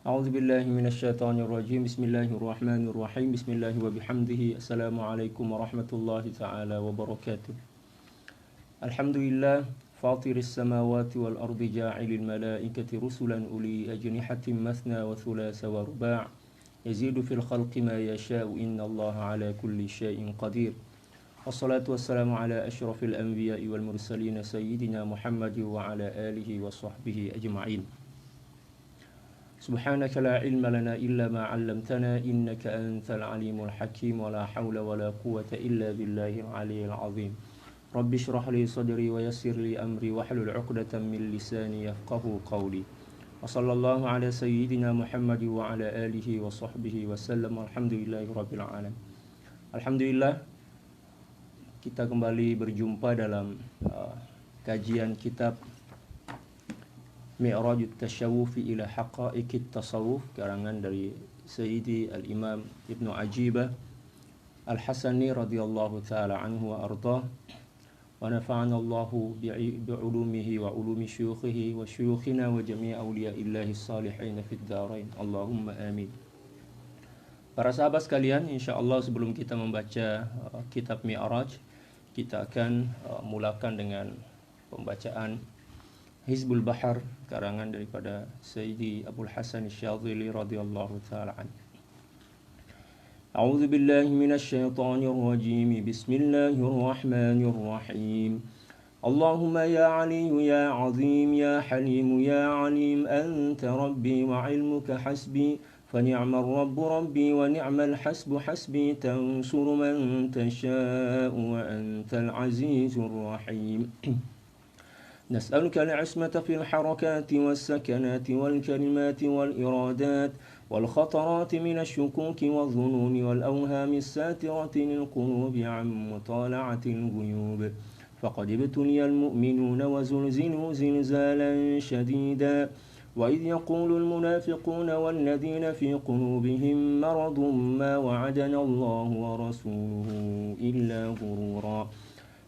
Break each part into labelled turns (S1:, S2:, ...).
S1: أعوذ بالله من الشيطان الرجيم بسم الله الرحمن الرحيم بسم الله وبحمده السلام عليكم ورحمة الله تعالى وبركاته. الحمد لله فاطر السماوات والأرض جاعل الملائكة رسلا أولي أجنحة مثنى وثلاث ورباع يزيد في الخلق ما يشاء إن الله على كل شيء قدير. والصلاة والسلام على أشرف الأنبياء والمرسلين سيدنا محمد وعلى آله وصحبه أجمعين. سبحانك لا علم لنا إلا ما علمتنا إنك أنت العليم الحكيم ولا حول ولا قوة إلا بالله العلي العظيم. رب اشرح لي صدري ويسر لي أمري واحلل عقدة من لساني يفقه قولي. وصلى الله على سيدنا محمد وعلى آله وصحبه وسلم. الحمد لله رب العالمين. Alhamdulillah, kita kembali berjumpa dalam kajian kitab Mi'rajut Tasyawufi ila Haqa'iqit Tasawuf, karangan dari Sayyidi Al-Imam Ibnu Ajibah Al-Hasani radhiyallahu ta'ala anhu wa ardhah, wa nafa'ana Allahu bi'ulumihi wa ulumi syuyukhihi wa syuyukhina wa jami' awliya'illahi salihin fid dharain. Allahumma amin. Para sahabat sekalian, insyaallah sebelum kita membaca kitab Mi'raj, kita akan mulakan dengan pembacaan Hizbul Bahar, karangan daripada Sayyidi Abul Hasan Asy-Syadzili radhiyallahu ta'ala anhu. A'udzu billahi minasy syaithanir rajim. Bismillahir rahmanir rahim. Allahumma ya Aliyyu ya Azim ya Halim ya Alim anta rabbi wa ilmuka hasbi فنعم الرب ربي ونعم الحسب حسبي تنصر من تشاء وأنت العزيز الرحيم. نسألك العصمة في الحركات والسكنات والكلمات والإرادات والخطرات من الشكوك والظنون والأوهام الساترة للقلوب عن مطالعة الغيوب. فقد ابتلي المؤمنون وزلزلوا زلزالا شديدا، وإذ يقول المنافقون والذين في قلوبهم مرض ما وعدنا الله ورسوله إلا غرورا.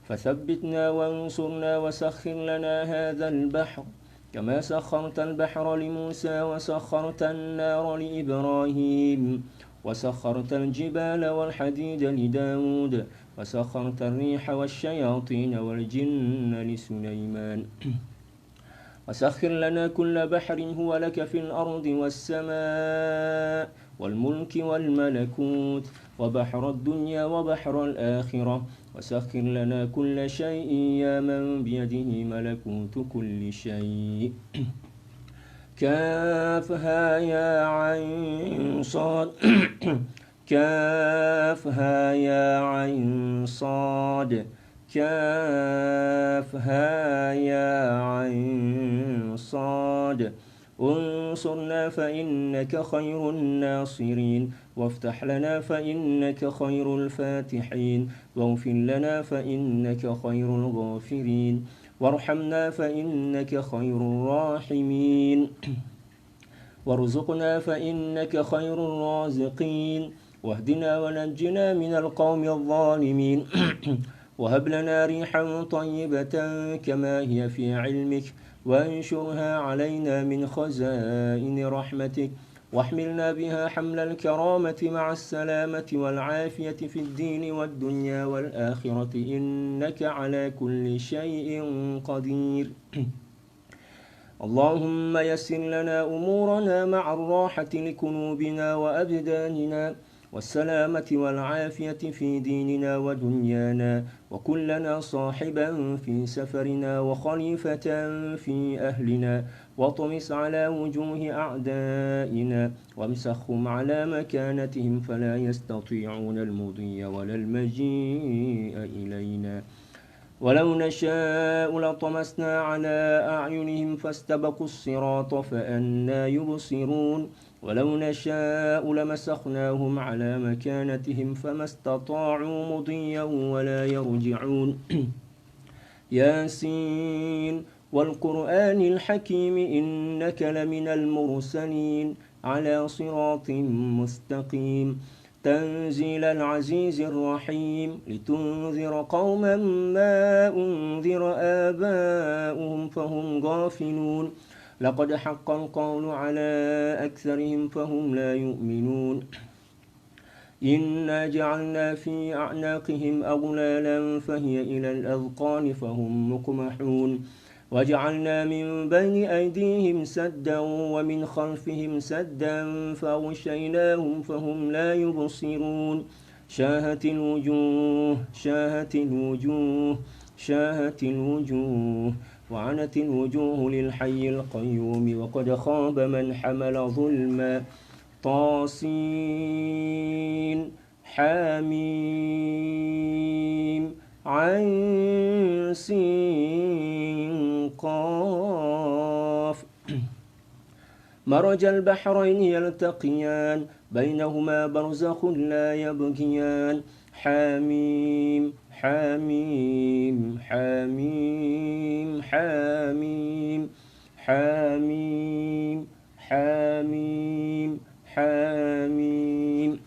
S1: فثبتنا وانصرنا وسخر لنا هذا البحر كما سخرت البحر لموسى وسخرت النار لإبراهيم وسخرت الجبال والحديد لداود وسخرت الريح والشياطين والجن لسليمان. وسخر لنا كل بحر هو لك في الأرض والسماء والملك والملكوت وبحر الدنيا وبحر الآخرة. وسخر لنا كل شيء يا من بيده ملكوت كل شيء. كافها يا عين صاد كافها يا عين صاد كافها يا عين صاد. انصرنا فإنك خير الناصرين، وافتح لنا فإنك خير الفاتحين، واغفر لنا فإنك خير الغافرين، وارحمنا فإنك خير الراحمين، وارزقنا فإنك خير الرازقين، واهدنا ونجنا من القوم الظالمين. وهب لنا ريحا طيبة كما هي في علمك، وانشرها علينا من خزائن رحمتك، واحملنا بها حمل الكرامة مع السلامة والعافية في الدين والدنيا والآخرة إنك على كل شيء قدير. اللهم يسر لنا أمورنا مع الراحة لقلوبنا وأبداننا والسلامة والعافية في ديننا ودنيانا، وكلنا صاحبا في سفرنا وخليفة في أهلنا، واطمس على وجوه أعدائنا وامسخهم على مكانتهم فلا يستطيعون المضي ولا المجيء إلينا. ولو نشاء لطمسنا على أعينهم فاستبقوا الصراط فأنى يبصرون. ولو نشاء لمسخناهم على مكانتهم فما استطاعوا مضيا ولا يرجعون. ياسين والقرآن الحكيم إنك لمن المرسلين على صراط مستقيم. تنزيل العزيز الرحيم لتنذر قوما ما أنذر آباؤهم فهم غافلون. لقد حق القول على أكثرهم فهم لا يؤمنون إنا جعلنا في أعناقهم أغلالا فهي إلى الأذقان فهم مقمحون وجعلنا من بين أيديهم سدا ومن خلفهم سدا فأغشيناهم فهم لا يبصرون شاهت الوجوه شاهت الوجوه شاهت الوجوه وعنت الوجوه للحي القيوم وقد خاب من حمل ظلما طاسين حاميم عين سين قاف مرج البحرين يلتقيان بينهما برزخ لا يبغيان حاميم حاميم حاميم حاميم حاميم حاميم حاميم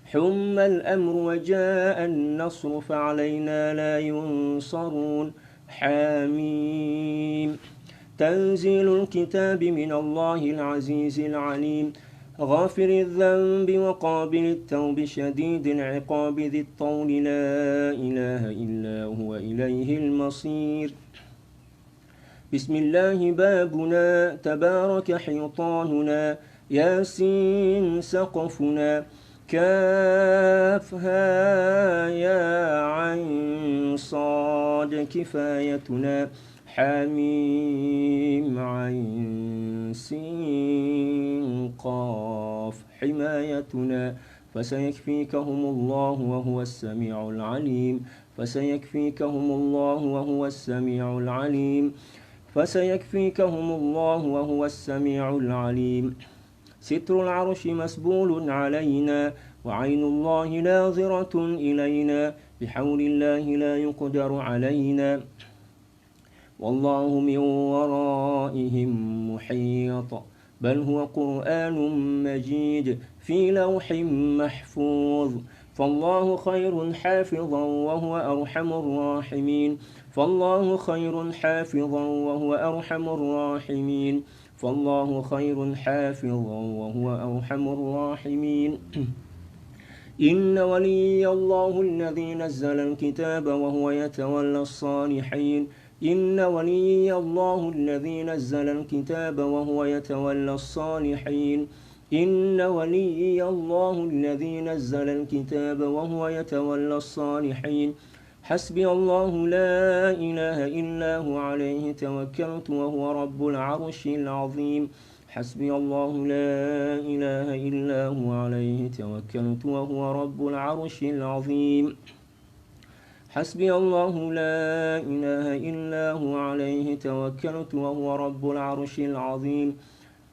S1: حم الأمر وجاء النصر فعلينا لا ينصرون حاميم تنزيل الكتاب من الله العزيز العليم غافر الذنب وقابل التوب شديد العقاب ذي الطول لا إله إلا هو إليه المصير بسم الله بابنا تبارك حيطاننا ياسين سقفنا كافها يا عين صاد كفايتنا حميم عين سين قاف حمايتنا فسيكفيكهم الله وهو السميع العليم فسيكفيكهم الله وهو السميع العليم فسيكفيكهم الله وهو السميع العليم ستر العرش مسبول علينا وعين الله ناظرة إلينا بحول الله لا يقدر علينا والله من ورائهم محيط بل هو قرآن مجيد في لوح محفوظ فالله خير حافظا وهو أرحم الراحمين فالله خير حافظا وهو أرحم الراحمين فالله خير حافظا وهو أرحم الراحمين إن ولي الله الذي نزل الكتاب وهو يتولى الصالحين إن ولي الله الذي نزل الكتاب وهو يتولى الصالحين إن ولي الله الذي نزل الكتاب وهو يتولى الصالحين حسبي الله لا إله إلا هو عليه توكلت وهو رب العرش العظيم حسبي الله لا إله إلا هو عليه توكلت وهو رب العرش العظيم حسبي الله لا إله إلا هو عليه توكلت وهو رب العرش العظيم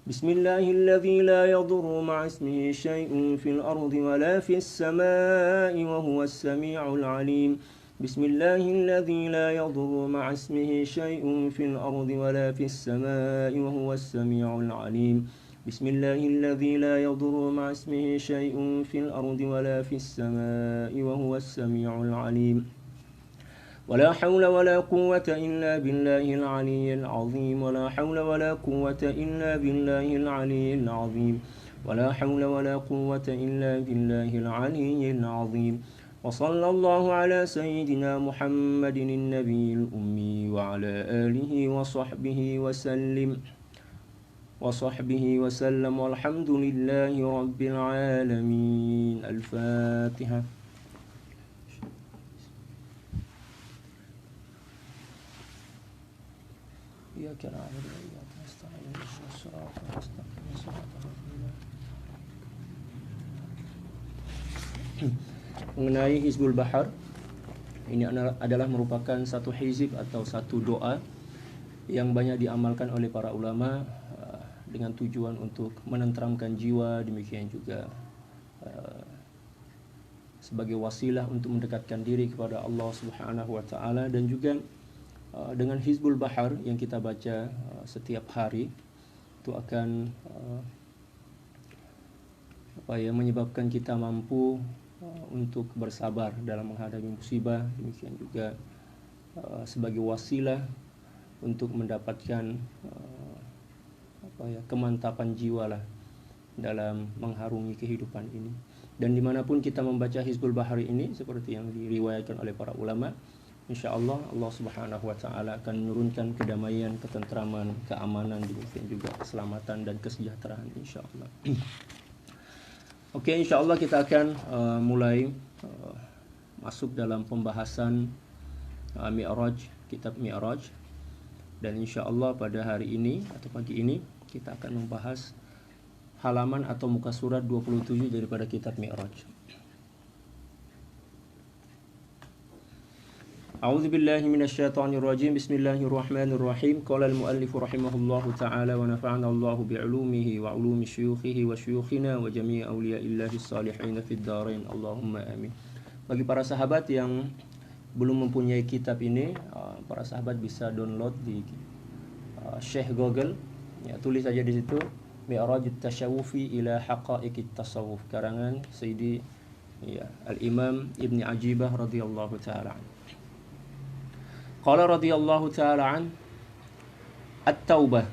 S1: بسم الله الذي لا يضر مع اسمه شيء في الأرض ولا في السماء وهو السميع العليم بسم الله الذي لا يضر مع اسمه شيء في الأرض ولا في السماء وهو السميع العليم بسم الله الذي لا يضر مع اسمه شيء في الأرض ولا في السماء وهو السميع العليم ولا حول ولا قوة إلا بالله العلي العظيم ولا حول ولا قوة إلا بالله العلي العظيم ولا حول ولا قوة إلا بالله العلي العظيم وصلى الله على سيدنا محمد النبي الأمي وعلى آله وصحبه وسلم والحمد لله رب العالمين. الفاتحة. إياك نعبد وإياك نستعين اهدنا الصراط المستقيم صراط الذين mengenai Hizbul Bahar, ini adalah merupakan satu hizib atau satu doa yang banyak diamalkan oleh para ulama dengan tujuan untuk menenteramkan jiwa, demikian juga sebagai wasilah untuk mendekatkan diri kepada Allah Subhanahu wa taala, dan juga dengan Hizbul Bahar yang kita baca setiap hari itu akan menyebabkan kita mampu untuk bersabar dalam menghadapi musibah, demikian juga sebagai wasilah untuk mendapatkan kemantapan jiwa lah dalam mengharungi kehidupan ini. Dan dimanapun kita membaca Hizbul Bahri ini, seperti yang diriwayatkan oleh para ulama, insyaallah Allah Subhanahu wa taala akan menurunkan kedamaian, ketentraman, keamanan, demikian juga keselamatan dan kesejahteraan insyaallah. Oke, insyaallah kita akan mulai masuk dalam pembahasan Mi'raj, kitab Mi'raj. Dan insyaallah pada hari ini atau pagi ini kita akan membahas halaman atau muka surat 27 daripada kitab Mi'raj. A'udzu billahi minasyaitonir rajim. Bismillahirrahmanirrahim. Qala al-muallif rahimahullahu ta'ala wa nafa'ana Allahu bi'ulumihi wa 'ulumi syuyukhihi wa syuyukhina wa jami'i awliya'illahi shalihin fid dharain. Allahumma amin. Bagi para sahabat yang belum mempunyai kitab ini, para sahabat bisa download di Syekh Google. Ya, tulis saja di situ Mi'raj at-Tashawufi ila Haqa'iqit Tasawuf, karangan Sayyidi Al-Imam Ibn Ajibah radhiyallahu ta'ala an. Qala radhiyallahu ta'ala an, at-taubah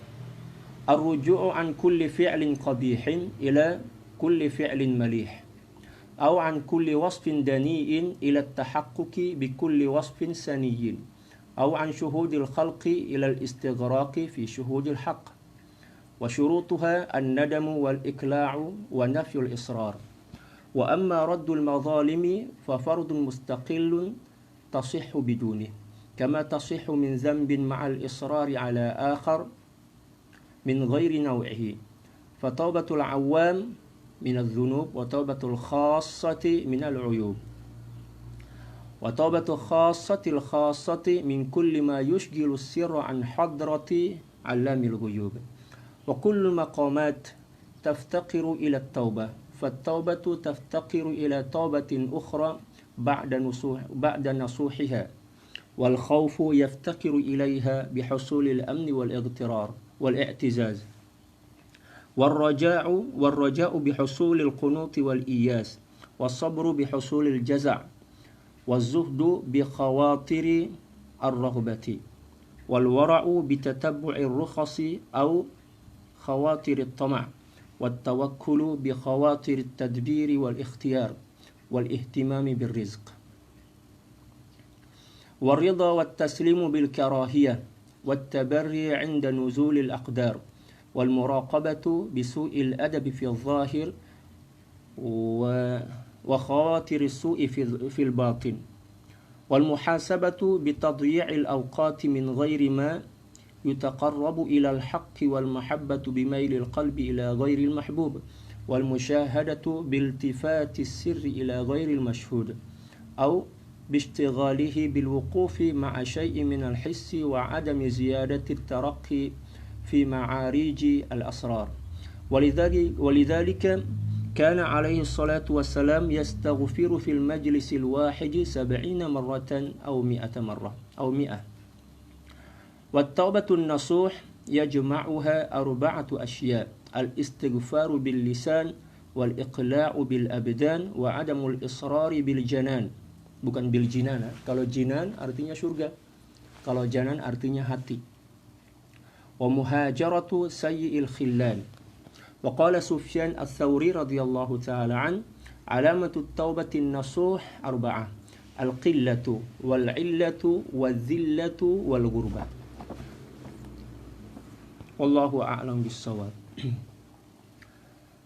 S1: ar-ruju'u an kulli fi'lin qabihin ila kulli fi'lin malih, aw an kulli wasfin dani'in ila at-tahaqquqi bi kulli wasfin saniyyin, aw an syuhudil khalqi ila al-istighraqi fi syuhudil haqq. وشروطها الندم والإقلاع ونفي الإصرار. وأما رد المظالم ففرض مستقل تصح بدونه، كما تصح من ذنب مع الإصرار على آخر من غير نوعه، فتوبة العوام من الذنوب وتوبة الخاصة من العيوب، وتوبة الخاصة الخاصة من كل ما يشغل السر عن حضرة علام الغيوب. وكل المقامات تفتقر إلى التوبة، فالتوبة تفتقر إلى توبة أخرى بعد نصوحها، والخوف يفتقر إليها بحصول الأمن والاغترار والاعتزاز، والرجاء بحصول القنوط والإياس، والصبر بحصول الجزع، والزهد بخواطر الرغبة، والورع بتتبع الرخص أو خواطر الطمع، والتوكل بخواطر التدبير والاختيار والاهتمام بالرزق، والرضا والتسليم بالكراهية، والتبري عند نزول الأقدار، والمراقبة بسوء الأدب في الظاهر وخواطر السوء في الباطن، والمحاسبة بتضييع الأوقات من غير ما يتقرب إلى الحق، والمحبة بميل القلب إلى غير المحبوب، والمشاهدة بالتفات السر إلى غير المشهود، أو باشتغاله بالوقوف مع شيء من الحس وعدم زيادة الترقي في معارج الأسرار. ولذلك كان عليه الصلاة والسلام يستغفر في المجلس الواحد 70 مرة أو 100 مرة أو 100. والتوبة النصوح يجمعها 4 أشياء: الاستغفار باللسان، والإقلاع بالأبدان، وعدم الإصرار بالجنان. Bukan biljinan. Kalau jinan artinya surga, kalau janan artinya hati. ومهاجرة سيء الخلان. وقال سفيان الثوري رضي الله تعالى عنه: علامة التوبة النصوح 4: القلة والعلة والذلة والغربة. Wallahu a'lam bissawab.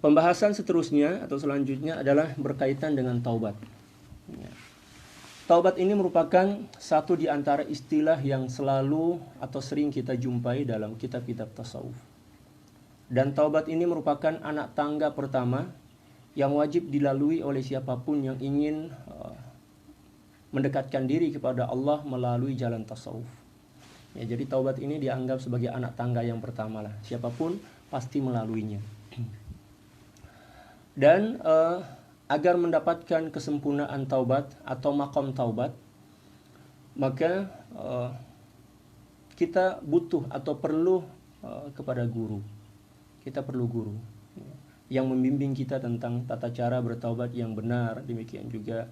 S1: Pembahasan seterusnya atau selanjutnya adalah berkaitan dengan taubat. Taubat ini merupakan satu di antara istilah yang selalu atau sering kita jumpai dalam kitab-kitab tasawuf. Dan taubat ini merupakan anak tangga pertama yang wajib dilalui oleh siapapun yang ingin mendekatkan diri kepada Allah melalui jalan tasawuf. Ya, jadi taubat ini dianggap sebagai anak tangga yang pertama lah. Siapapun pasti melaluinya. Dan agar mendapatkan kesempurnaan taubat atau maqam taubat, maka kita butuh atau perlu kepada guru. Kita perlu guru yang membimbing kita tentang tata cara bertaubat yang benar. Demikian juga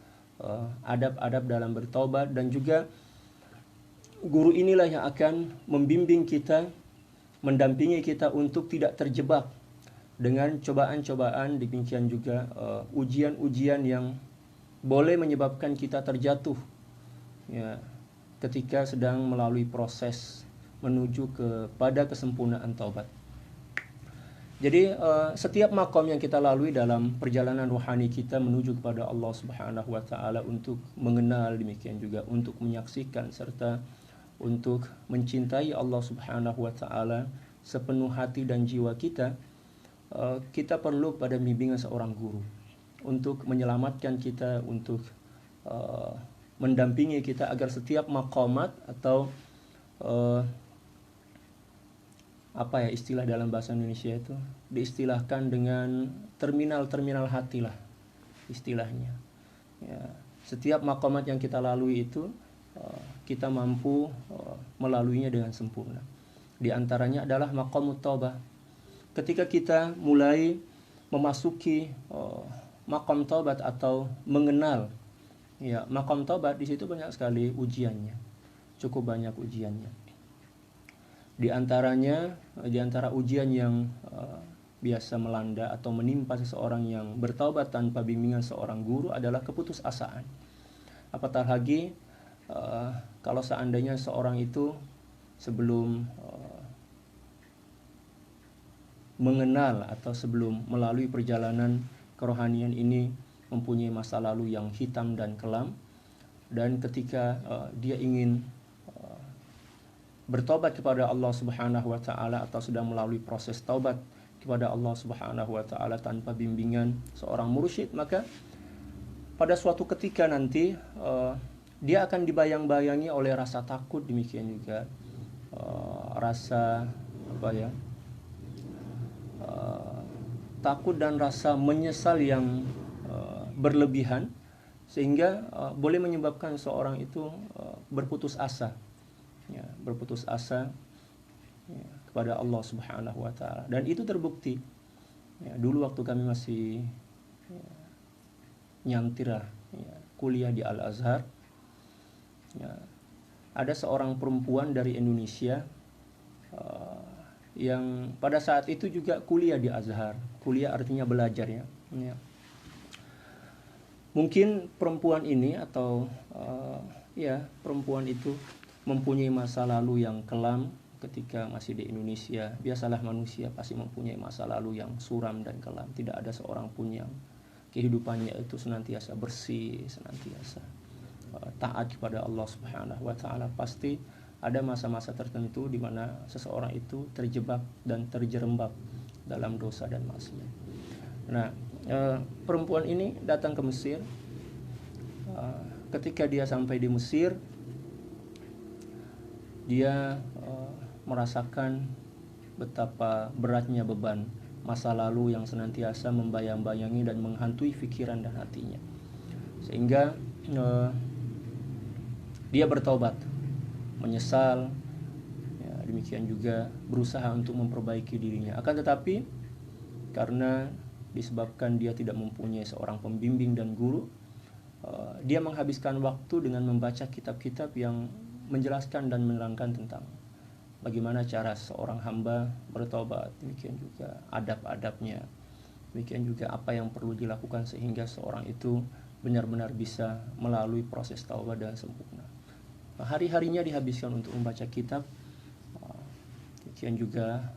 S1: adab-adab dalam bertaubat, dan juga guru inilah yang akan membimbing kita mendampingi kita untuk tidak terjebak dengan cobaan-cobaan, demikian juga ujian-ujian yang boleh menyebabkan kita terjatuh ya, ketika sedang melalui proses menuju kepada kesempurnaan taubat. Jadi setiap makom yang kita lalui dalam perjalanan rohani kita menuju kepada Allah Subhanahu wa taala untuk mengenal, demikian juga untuk menyaksikan serta untuk mencintai Allah Subhanahu wa taala sepenuh hati dan jiwa kita, kita perlu pada bimbingan seorang guru untuk menyelamatkan kita, untuk mendampingi kita agar setiap maqamat atau apa ya istilah dalam bahasa Indonesia itu diistilahkan dengan terminal hati lah istilahnya ya. Setiap maqamat yang kita lalui itu kita mampu melaluinya dengan sempurna. Di antaranya adalah maqamut taubah. Ketika kita mulai memasuki maqam taubat atau mengenal ya maqam taubat, di situ banyak sekali ujiannya, cukup banyak ujiannya. Di antara ujian yang biasa melanda atau menimpa seseorang yang bertaubat tanpa bimbingan seorang guru adalah keputusasaan. Apatah lagi kalau seandainya seorang itu sebelum mengenal atau sebelum melalui perjalanan kerohanian ini mempunyai masa lalu yang hitam dan kelam, dan ketika dia ingin bertobat kepada Allah Subhanahu wa taala atau sedang melalui proses taubat kepada Allah Subhanahu wa taala tanpa bimbingan seorang mursyid, maka pada suatu ketika nanti dia akan dibayang-bayangi oleh rasa takut, demikian juga rasa takut dan rasa menyesal yang berlebihan, sehingga boleh menyebabkan seorang itu berputus asa ya, kepada Allah Subhanahu wa taala. Dan itu terbukti ya, dulu waktu kami masih nyantira kuliah di Al-Azhar ya, ada seorang perempuan dari Indonesia yang pada saat itu juga kuliah di Azhar. Kuliah artinya belajar ya. Mungkin perempuan ini atau perempuan itu mempunyai masa lalu yang kelam ketika masih di Indonesia. Biasalah manusia pasti mempunyai masa lalu yang suram dan kelam. Tidak ada seorang pun yang kehidupannya itu senantiasa bersih, senantiasa taat kepada Allah Subhanahu wa taala. Pasti ada masa-masa tertentu di mana seseorang itu terjebak dan terjerembab dalam dosa dan maksiat. Nah, perempuan ini datang ke Mesir. Ketika dia sampai di Mesir, dia merasakan betapa beratnya beban masa lalu yang senantiasa membayang-bayangi dan menghantui pikiran dan hatinya, sehingga dia bertaubat, menyesal ya, demikian juga berusaha untuk memperbaiki dirinya. Akan tetapi karena disebabkan dia tidak mempunyai seorang pembimbing dan guru, dia menghabiskan waktu dengan membaca kitab-kitab yang menjelaskan dan menerangkan tentang bagaimana cara seorang hamba bertobat, demikian juga adab-adabnya, demikian juga apa yang perlu dilakukan sehingga seorang itu benar-benar bisa melalui proses taubat dengan sempurna. Hari-harinya dihabiskan untuk membaca kitab, demikian juga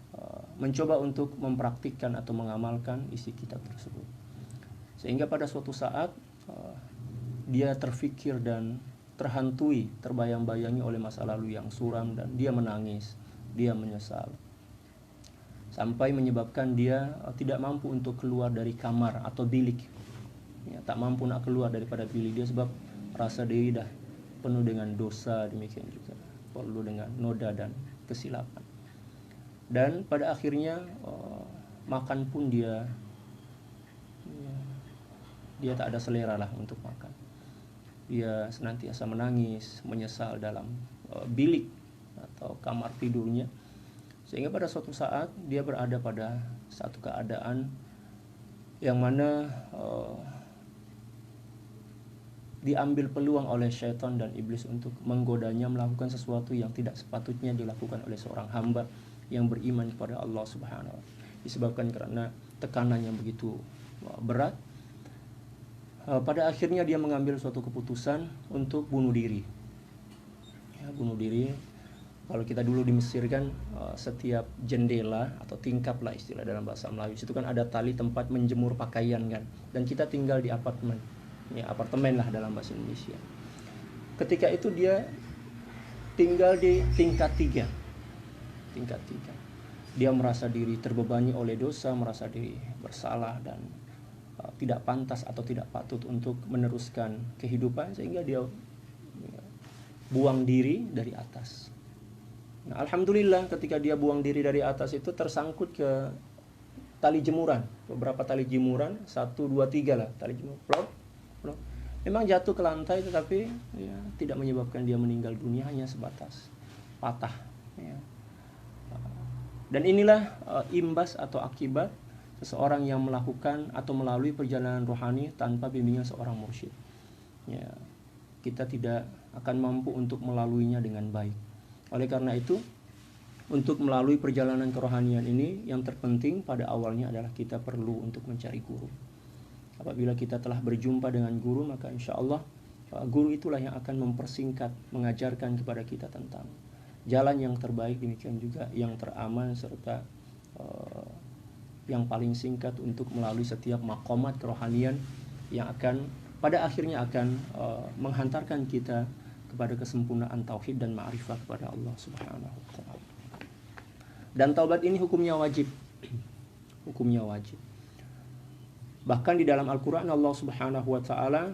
S1: mencoba untuk mempraktikkan atau mengamalkan isi kitab tersebut, sehingga pada suatu saat dia terfikir dan terhantui, terbayang-bayangi oleh masa lalu yang suram, dan dia menangis, dia menyesal, sampai menyebabkan dia tidak mampu untuk keluar dari kamar atau bilik ya, tak mampu nak keluar daripada bilik dia sebab rasa diri dah penuh dengan dosa, demikian juga penuh dengan noda dan kesilapan. Dan pada akhirnya makan pun dia tak ada selera lah untuk makan. Dia senantiasa menangis, menyesal dalam bilik atau kamar tidurnya, sehingga pada suatu saat dia berada pada satu keadaan yang mana diambil peluang oleh syaitan dan iblis untuk menggodanya melakukan sesuatu yang tidak sepatutnya dilakukan oleh seorang hamba yang beriman kepada Allah Subhanahu wa taala. Disebabkan karena tekanan yang begitu berat, pada akhirnya dia mengambil suatu keputusan untuk bunuh diri. Ya, bunuh diri. Kalau kita dulu di Mesir kan setiap jendela atau tingkap lah istilah dalam bahasa Melayu, itu kan ada tali tempat menjemur pakaian kan. Dan kita tinggal di apartemen. Ya, apartemen lah dalam bahasa Indonesia. Ketika itu dia tinggal di tingkat 3. Tingkat 3. Dia merasa diri terbebani oleh dosa, merasa diri bersalah dan tidak pantas atau tidak patut untuk meneruskan kehidupan, sehingga dia buang diri dari atas. Nah, alhamdulillah ketika dia buang diri dari atas itu tersangkut ke tali jemuran, beberapa tali jemuran, 1, 2, 3 lah tali jemuran, plop. Memang jatuh ke lantai, tetapi ya, tidak menyebabkan dia meninggal dunia, hanya sebatas patah. Ya. Dan inilah imbas atau akibat seseorang yang melakukan atau melalui perjalanan rohani tanpa bimbingan seorang mursyid. Ya, kita tidak akan mampu untuk melaluinya dengan baik. Oleh karena itu, untuk melalui perjalanan kerohanian ini, yang terpenting pada awalnya adalah kita perlu untuk mencari guru. Apabila kita telah berjumpa dengan guru, maka insya Allah guru itulah yang akan mempersingkat, mengajarkan kepada kita tentang jalan yang terbaik, demikian juga yang teraman, serta yang paling singkat untuk melalui setiap maqamat kerohanian yang akan pada akhirnya akan menghantarkan kita kepada kesempurnaan tauhid dan ma'rifah kepada Allah Subhanahu wa taala. Dan taubat ini hukumnya wajib. Hukumnya wajib. Bahkan di dalam Al-Qur'an Allah Subhanahu wa taala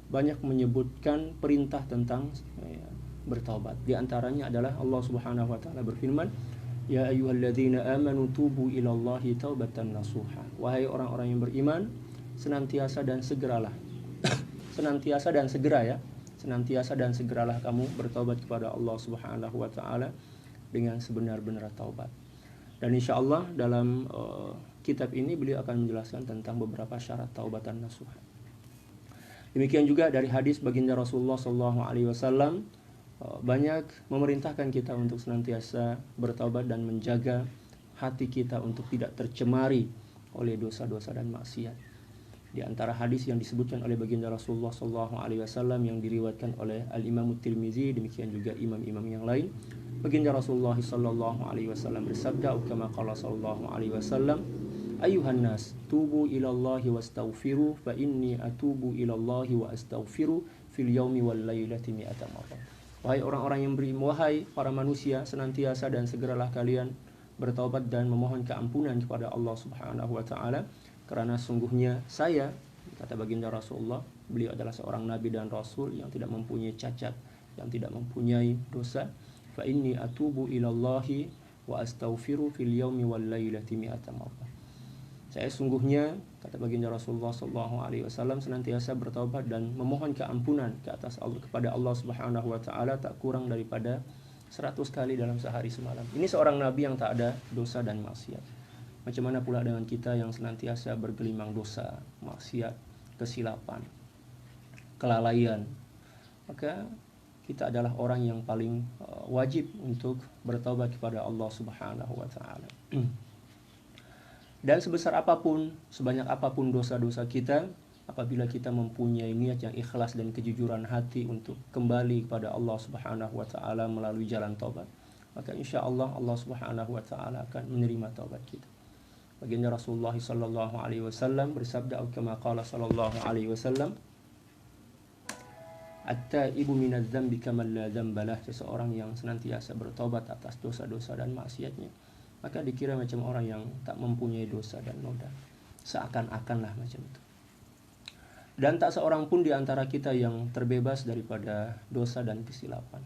S1: banyak menyebutkan perintah tentang bertaubat. Di antaranya adalah Allah Subhanahu wa taala berfirman, "Ya ayyuhalladzina amanu tubu ilallahi taubatan nasuha." Wahai orang-orang yang beriman, senantiasa dan segeralah. Senantiasa dan segera ya. Senantiasa dan segeralah kamu bertaubat kepada Allah Subhanahu wa taala dengan sebenar-benar taubat. Dan insyaallah dalam kitab ini beliau akan menjelaskan tentang beberapa syarat taubatan nasuha. Demikian juga dari hadis baginda Rasulullah sallallahu alaihi wasallam banyak memerintahkan kita untuk senantiasa bertaubat dan menjaga hati kita untuk tidak tercemari oleh dosa-dosa dan maksiat. Di antara hadis yang disebutkan oleh baginda Rasulullah sallallahu alaihi wasallam yang diriwayatkan oleh Al-Imam Tirmizi, demikian juga imam-imam yang lain, baginda Rasulullah sallallahu alaihi wasallam bersabda, kama qala sallallahu alaihi wasallam, "Ayuhan nas, tubu ilallahi wastaghfiru fa inni atubu ilallahi wa astaghfiru fil yaumi wal lailati mi'ata marrah." Wahai orang-orang yang beriman, wahai para manusia, senantiasa dan segeralah kalian bertaubat dan memohon keampunan kepada Allah Subhanahu wa taala, karena sungguhnya saya, kata baginda Rasulullah, beliau adalah seorang nabi dan rasul yang tidak mempunyai cacat, yang tidak mempunyai dosa. Fa inni atubu ilallahi wa astaghfiru fil yaumi wal lailati mi'ata marrah. Saya sungguhnya, kata baginda Rasulullah sallallahu alaihi wasallam, senantiasa bertaubat dan memohon keampunan ke atas Allah, kepada Allah Subhanahu wa taala tak kurang daripada 100 kali dalam sehari semalam. Ini seorang nabi yang tak ada dosa dan maksiat. Macam mana pula dengan kita yang senantiasa bergelimang dosa, maksiat, kesilapan, kelalaian. Maka kita adalah orang yang paling wajib untuk bertaubat kepada Allah Subhanahu wa taala. Dan sebesar apapun, sebanyak apapun dosa-dosa kita, apabila kita mempunyai niat yang ikhlas dan kejujuran hati untuk kembali kepada Allah Subhanahu wa taala melalui jalan taubat, maka insyaallah Allah Subhanahu wa taala akan menerima taubat kita. Baginda Rasulullah sallallahu alaihi wasallam bersabda, kama qala sallallahu alaihi wasallam, "At-taibu minadz-dzambi kaman la dzambalah." Seseorang yang senantiasa bertobat atas dosa-dosa dan maksiatnya, maka dikira macam orang yang tak mempunyai dosa dan noda. Seakan-akanlah macam itu. Dan tak seorang pun di antara kita yang terbebas daripada dosa dan kesilapan,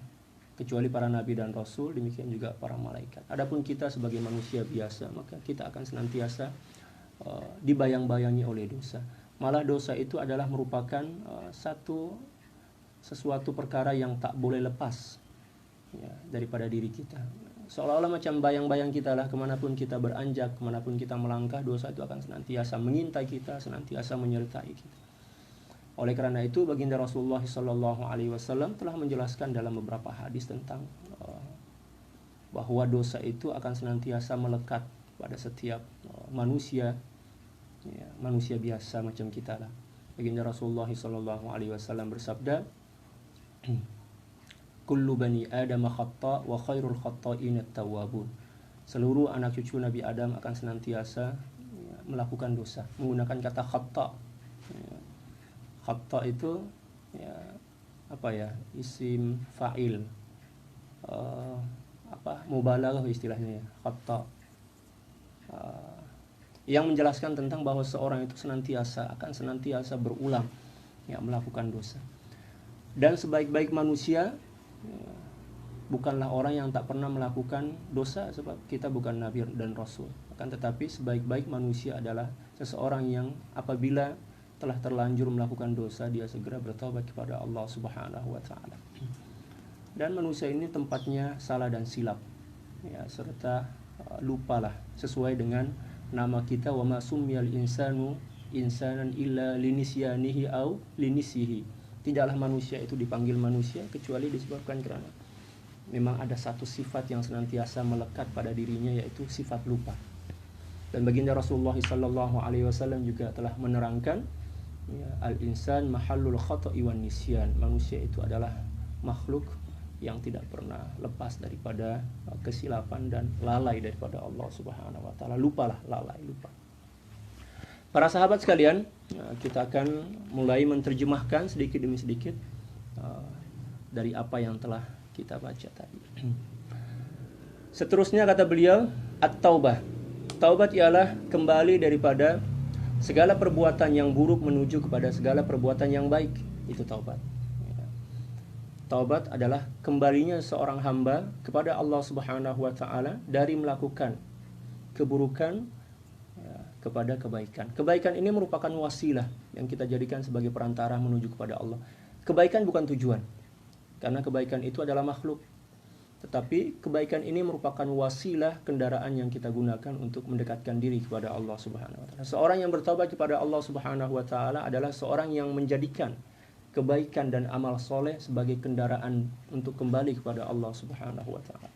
S1: kecuali para nabi dan rasul, demikian juga para malaikat. Adapun kita sebagai manusia biasa, maka kita akan senantiasa dibayang-bayangi oleh dosa. Malah dosa itu adalah merupakan sesuatu perkara yang tak boleh lepas ya, daripada diri kita. Seolah-olah macam bayang-bayang kita lah, kemanapun kita beranjak, kemanapun kita melangkah, dosa itu akan senantiasa mengintai kita, senantiasa menyertai kita. Oleh karena itu baginda Rasulullah sallallahu alaihi wasallam telah menjelaskan dalam beberapa hadis tentang bahwa dosa itu akan senantiasa melekat pada setiap manusia, ya, manusia biasa macam kita lah. Baginda Rasulullah SAW bersabda, kullu bani Adam khata' wa khairul khata'in at-tawwabun. Seluruh anak cucu Nabi Adam akan senantiasa melakukan dosa, menggunakan kata khata'. Khata' itu ya apa ya, isim fa'il, mubalaghah istilahnya ya, khata', yang menjelaskan tentang bahwa seorang itu akan senantiasa berulang ya melakukan dosa. Dan sebaik-baik manusia bukanlah orang yang tak pernah melakukan dosa, sebab kita bukan nabi dan rasul. Akan tetapi sebaik-baik manusia adalah seseorang yang apabila telah terlanjur melakukan dosa, dia segera bertaubat kepada Allah Subhanahu wa taala. Dan manusia ini tempatnya salah dan silap, ya, serta lupalah sesuai dengan nama kita, wa ma summiyal insanu insanan illa linisyanihi au linisihi. Tidaklah manusia itu dipanggil manusia kecuali disebabkan karena memang ada satu sifat yang senantiasa melekat pada dirinya, yaitu sifat lupa. Dan baginda Rasulullah SAW juga telah menerangkan, ya, al-insan mahallul khata'i wan nisyan. Manusia itu adalah makhluk yang tidak pernah lepas daripada kesilapan dan lalai daripada Allah Subhanahu wa taala. Lupalah, lalai, lupa. Para sahabat sekalian, kita akan mulai menerjemahkan sedikit demi sedikit dari apa yang telah kita baca tadi. Seterusnya kata beliau, at-taubah. Taubat ialah kembali daripada segala perbuatan yang buruk menuju kepada segala perbuatan yang baik. Itu taubat. Taubat adalah kembalinya seorang hamba kepada Allah Subhanahu wa taala dari melakukan keburukan kepada kebaikan. Kebaikan ini merupakan wasilah yang kita jadikan sebagai perantara menuju kepada Allah. Kebaikan bukan tujuan, karena kebaikan itu adalah makhluk. Tetapi kebaikan ini merupakan wasilah, kendaraan yang kita gunakan untuk mendekatkan diri kepada Allah Subhanahu wa taala. Seorang yang bertaubat kepada Allah Subhanahu wa taala adalah seorang yang menjadikan kebaikan dan amal soleh sebagai kendaraan untuk kembali kepada Allah Subhanahu wa taala.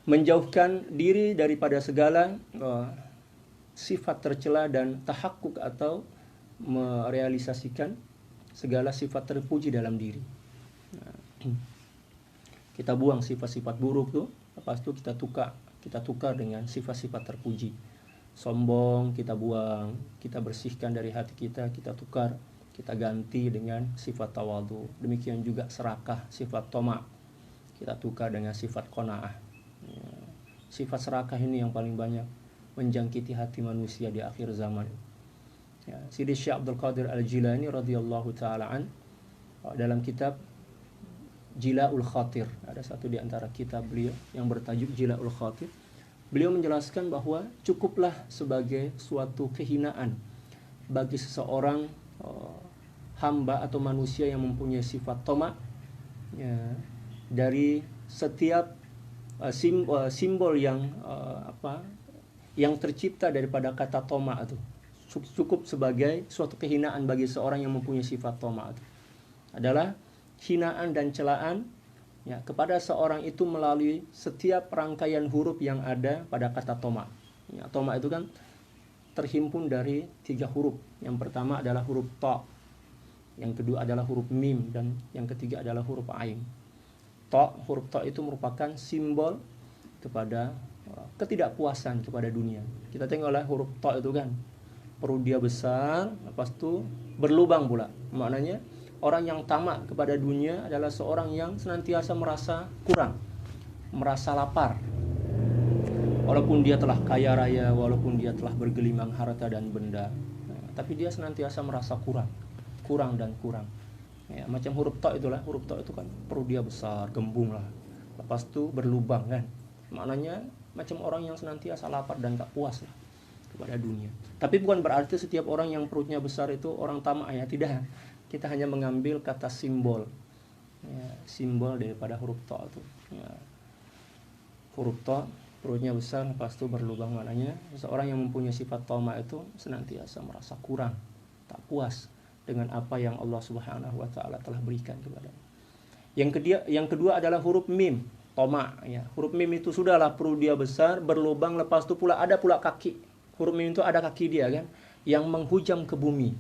S1: Menjauhkan diri daripada segala sifat tercela dan tahakkuk atau merealisasikan segala sifat terpuji dalam diri. Kita buang sifat-sifat buruk tuh, lepas itu kita tukar dengan sifat-sifat terpuji. Sombong kita buang, kita bersihkan dari hati kita tukar, kita ganti dengan sifat tawadhu. Demikian juga serakah, sifat toma, kita tukar dengan sifat qanaah. Sifat serakah ini yang paling banyak menjangkiti hati manusia di akhir zaman. Ya, Sidi Syekh Abdul Qadir Al-Jilani radhiyallahu taala an, dalam kitab Jila'ul Khatir, ada satu di antara kitab beliau yang bertajuk Jila'ul Khatir, beliau menjelaskan bahwa cukuplah sebagai suatu kehinaan bagi seseorang hamba atau manusia yang mempunyai sifat toma, ya, dari setiap simbol yang yang tercipta daripada kata toma itu. Cukup sebagai suatu kehinaan bagi seorang yang mempunyai sifat toma itu adalah hinaan dan celaan, ya, kepada seorang itu melalui setiap rangkaian huruf yang ada pada kata toma. Ya, toma itu kan terhimpun dari 3 huruf. Yang pertama adalah huruf ta, yang kedua adalah huruf mim, dan yang ketiga adalah huruf ain. Huruf ta itu merupakan simbol kepada ketidakpuasan kepada dunia. Kita tengoklah huruf ta itu kan, perut dia besar, lepas itu berlubang pula. Maknanya orang yang tamak kepada dunia adalah seorang yang senantiasa merasa kurang, merasa lapar. Walaupun dia telah kaya raya, walaupun dia telah bergelimang harta dan benda, tapi dia senantiasa merasa kurang dan kurang. Ya, macam huruf ta itulah, huruf ta itu kan perut dia besar, gembung lah. Lepas itu berlubang kan. Maknanya macam orang yang senantiasa lapar dan tak puas lah kepada dunia. Tapi bukan berarti setiap orang yang perutnya besar itu orang tamak, ya, tidak. Kita hanya mengambil kata simbol, ya, simbol daripada huruf ta itu. Ya. Huruf ta perutnya besar, lepas itu berlubang, maknanya seorang yang mempunyai sifat tama itu senantiasa merasa kurang, tak puas dengan apa yang Allah Subhanahu wa taala telah berikan kepadanya. Yang kedua adalah huruf mim. Toma, ya. Huruf mim itu sudahlah perut dia besar, berlubang, lepas itu pula ada pula kaki. Huruf mim itu ada kaki dia kan, yang menghujam ke bumi.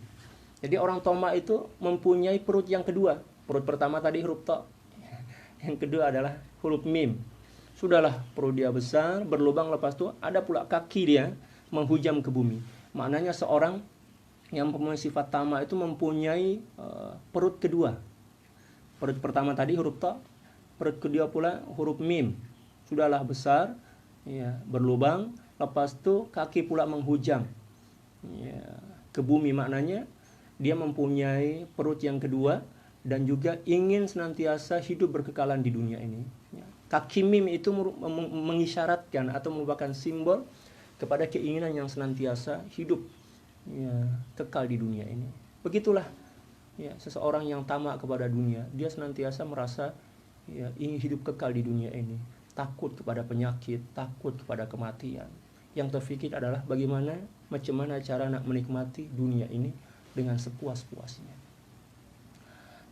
S1: Jadi orang toma itu mempunyai perut yang kedua. Perut pertama tadi huruf ta. Yang kedua adalah huruf mim. Sudahlah perut dia besar, berlubang, lepas itu ada pula kaki dia menghujam ke bumi. Maknanya seorang yang mempunyai sifat tama itu mempunyai perut kedua. Perut pertama tadi huruf ta. Perut kedua pula huruf mim. Sudahlah besar, ya, berlubang, lepas itu kaki pula menghujam, ya, ke bumi. Maknanya dia mempunyai perut yang kedua dan juga ingin senantiasa hidup berkekalan di dunia ini. Ya. Kaki mim itu mengisyaratkan atau merupakan simbol kepada keinginan yang senantiasa hidup, ya, kekal di dunia ini. Begitulah, ya, seseorang yang tamak kepada dunia, dia senantiasa merasa, ya, ingin hidup kekal di dunia ini, takut kepada penyakit, takut kepada kematian. Yang terfikir adalah bagaimana, macam mana cara nak menikmati dunia ini dengan sepuas-puasnya.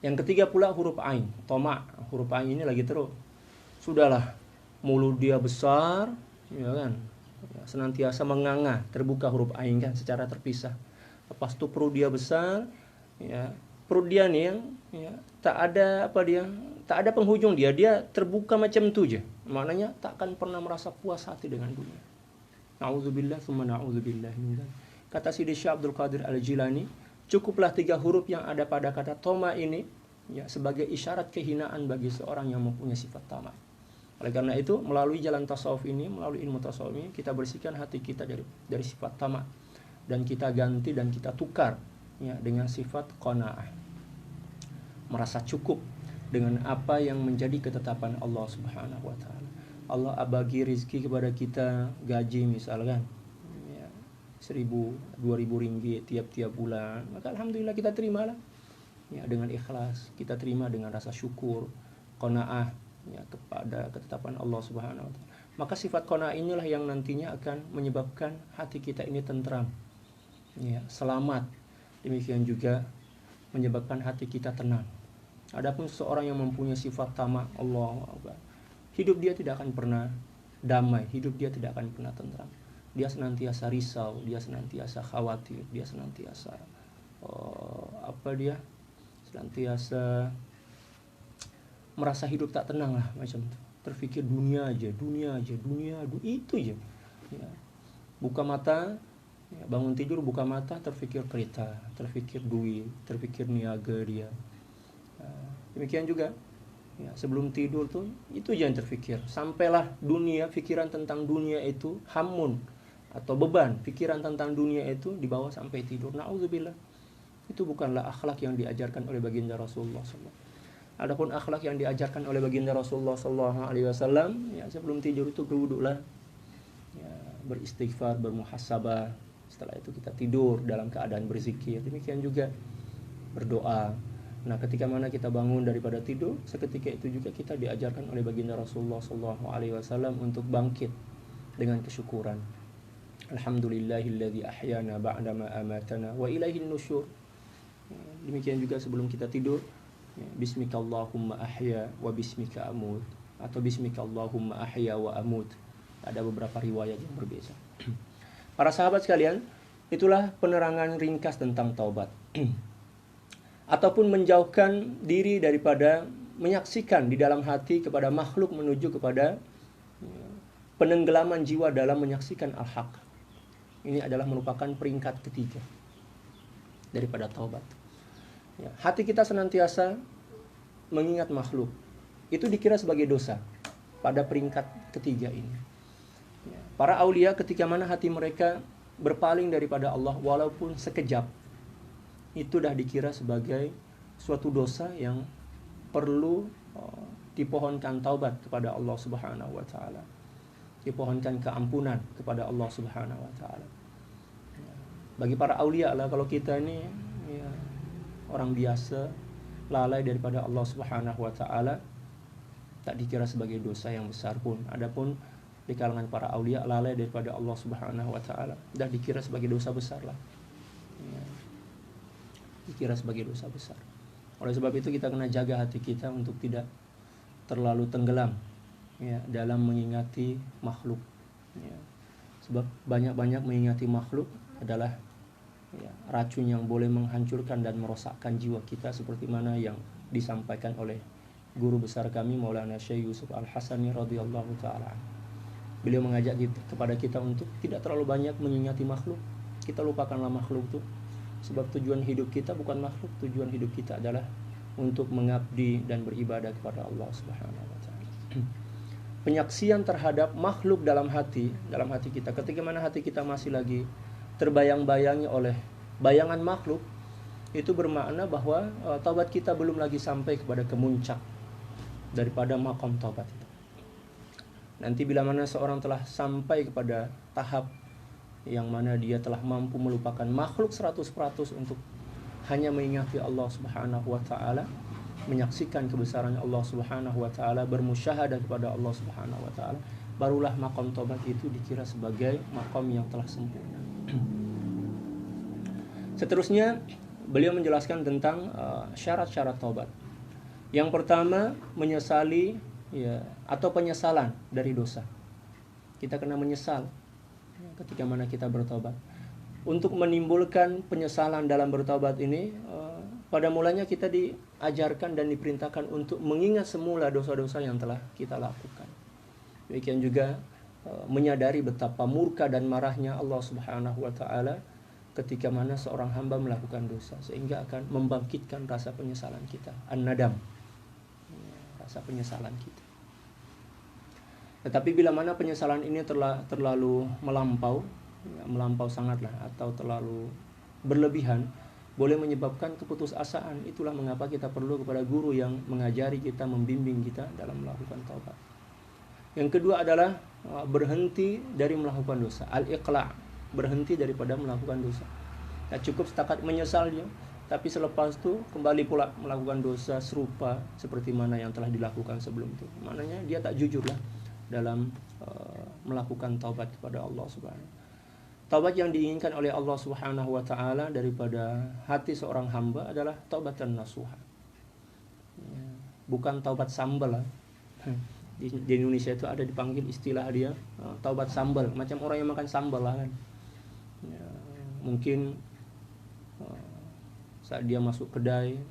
S1: Yang ketiga pula huruf ain, toma. Huruf ain ini lagi terus. Sudahlah, mulut dia besar, ya kan, ya, senantiasa menganga, terbuka huruf ain kan secara terpisah. Lepas itu perut dia besar, ya, perut dia nih yang, ya, tak ada penghujung dia terbuka macam tu je. Maknanya tak akan pernah merasa puas hati dengan dunia. Na'udzubillah tsumma na'udzubillah min dzalik. Kata Sidi Syekh Abdul Qadir Al-Jilani, cukuplah 3 huruf yang ada pada kata toma ini, ya, sebagai isyarat kehinaan bagi seorang yang mempunyai sifat tamak. Oleh karena itu, melalui jalan tasawuf ini, melalui ilmu tasawuf ini, kita bersihkan hati kita dari sifat tamak dan kita ganti dan kita tukar, ya, dengan sifat qanaah. Merasa cukup dengan apa yang menjadi ketetapan Allah Subhanahu wa taala. Allah bagi rezeki kepada kita, gaji misalkan, ya, 1.000, 2.000 ringgit tiap-tiap bulan, maka alhamdulillah kita terimalah, ya, dengan ikhlas, kita terima dengan rasa syukur, qanaah, ya, kepada ketetapan Allah Subhanahu wa taala. Maka sifat qanaah inilah yang nantinya akan menyebabkan hati kita ini tentram, ya, selamat. Demikian juga menyebabkan hati kita tenang. Adapun seorang yang mempunyai sifat tamak, Allah, hidup dia tidak akan pernah damai, hidup dia tidak akan pernah tentram. Dia senantiasa risau, dia senantiasa khawatir, dia senantiasa senantiasa merasa hidup tak tenang lah, macam itu. Terfikir dunia aja, itu aja. Ya. Buka mata, ya, bangun tidur buka mata terfikir kereta, terfikir duit, terfikir niaga dia. Demikian juga, ya, sebelum tidur tuh itu jangan terfikir. Sampailah dunia, pikiran tentang dunia itu hamun atau beban, pikiran tentang dunia itu dibawa sampai tidur. Na'udzubillah. Itu bukanlah akhlak yang diajarkan oleh baginda Rasulullah SAW. Adapun akhlak yang diajarkan oleh baginda Rasulullah SAW, ya, sebelum tidur itu berwuduklah, ya, beristighfar, bermuhasabah. Setelah itu kita tidur dalam keadaan berzikir. Demikian juga berdoa. Nah, ketika mana kita bangun daripada tidur, seketika itu juga kita diajarkan oleh baginda Rasulullah SAW untuk bangkit dengan kesyukuran. Alhamdulillahilladzi ahyana ba'dama amatana wa ilaihin nusyur. Demikian juga sebelum kita tidur, ya, bismikallahumma ahya wa bismika amut, atau bismikallahumma ahya wa amut. Ada beberapa riwayat yang berbeda. Para sahabat sekalian, itulah penerangan ringkas tentang taubat. Ataupun menjauhkan diri daripada menyaksikan di dalam hati kepada makhluk menuju kepada, ya, penenggelaman jiwa dalam menyaksikan al-haq. Ini adalah merupakan peringkat ketiga daripada taubat. Ya, hati kita senantiasa mengingat makhluk, itu dikira sebagai dosa pada peringkat ketiga ini. Ya, para aulia ketika mana hati mereka berpaling daripada Allah walaupun sekejap, itu dah dikira sebagai suatu dosa yang perlu dipohonkan taubat kepada Allah Subhanahu wa taala. Dipohonkan keampunan kepada Allah Subhanahu wa taala. Bagi para aulia lah, kalau kita ini, ya, orang biasa, lalai daripada Allah Subhanahu wa taala, tak dikira sebagai dosa yang besar pun. Adapun di kalangan para aulia, lalai daripada Allah Subhanahu wa taala dah dikira sebagai dosa besar lah. Ya, dikira sebagai dosa besar. Oleh sebab itu kita kena jaga hati kita untuk tidak terlalu tenggelam, ya, dalam mengingati makhluk. Ya. Sebab banyak-banyak mengingati makhluk adalah ya, racun yang boleh menghancurkan dan merosakkan jiwa kita, seperti mana yang disampaikan oleh guru besar kami Maulana Syekh Yusuf Al-Hasani radhiyallahu taala. Beliau mengajak kepada kita untuk tidak terlalu banyak mengingati makhluk. Kita lupakanlah makhluk itu. Sebab tujuan hidup kita bukan makhluk, tujuan hidup kita adalah untuk mengabdi dan beribadah kepada Allah Subhanahu wa taala. Penyaksian terhadap makhluk dalam hati kita, ketika mana hati kita masih lagi terbayang-bayangi oleh bayangan makhluk, itu bermakna bahwa taubat kita belum lagi sampai kepada kemuncak daripada maqam taubat itu. Nanti bila mana seorang telah sampai kepada tahap yang mana dia telah mampu melupakan makhluk 100% untuk hanya mengingati Allah Subhanahu wa taala, menyaksikan kebesaran Allah Subhanahu wa taala, bermusyahadah kepada Allah Subhanahu wa taala, barulah maqam taubat itu dikira sebagai maqam yang telah sempurna. Seterusnya beliau menjelaskan tentang syarat-syarat taubat. Yang pertama, menyesali ya, atau penyesalan dari dosa. Kita kena menyesal ketika mana kita bertobat. Untuk menimbulkan penyesalan dalam bertobat ini, pada mulanya kita diajarkan dan diperintahkan untuk mengingat semula dosa-dosa yang telah kita lakukan. Demikian juga menyadari betapa murka dan marahnya Allah Subhanahu wa taala ketika mana seorang hamba melakukan dosa, sehingga akan membangkitkan rasa penyesalan kita, an-nadam, rasa penyesalan kita. Tetapi bila mana penyesalan ini terlalu melampau sangatlah, atau terlalu berlebihan, boleh menyebabkan keputusasaan. Itulah mengapa kita perlu kepada guru yang mengajari kita, membimbing kita dalam melakukan taubat. Yang kedua adalah berhenti dari melakukan dosa, al-iqla', berhenti daripada melakukan dosa. Tak cukup setakat menyesal dia, tapi selepas itu kembali pula melakukan dosa serupa seperti mana yang telah dilakukan sebelum itu. Maknanya dia tak jujur lah dalam melakukan taubat kepada Allah Subhanahu. Taubat yang diinginkan oleh Allah Subhanahu wa taala daripada hati seorang hamba adalah taubatan nasuha. Bukan taubat sambal lah. Di Indonesia itu ada dipanggil istilah dia taubat sambal, macam orang yang makan sambal lah kan. Ya, mungkin saat dia masuk kedai,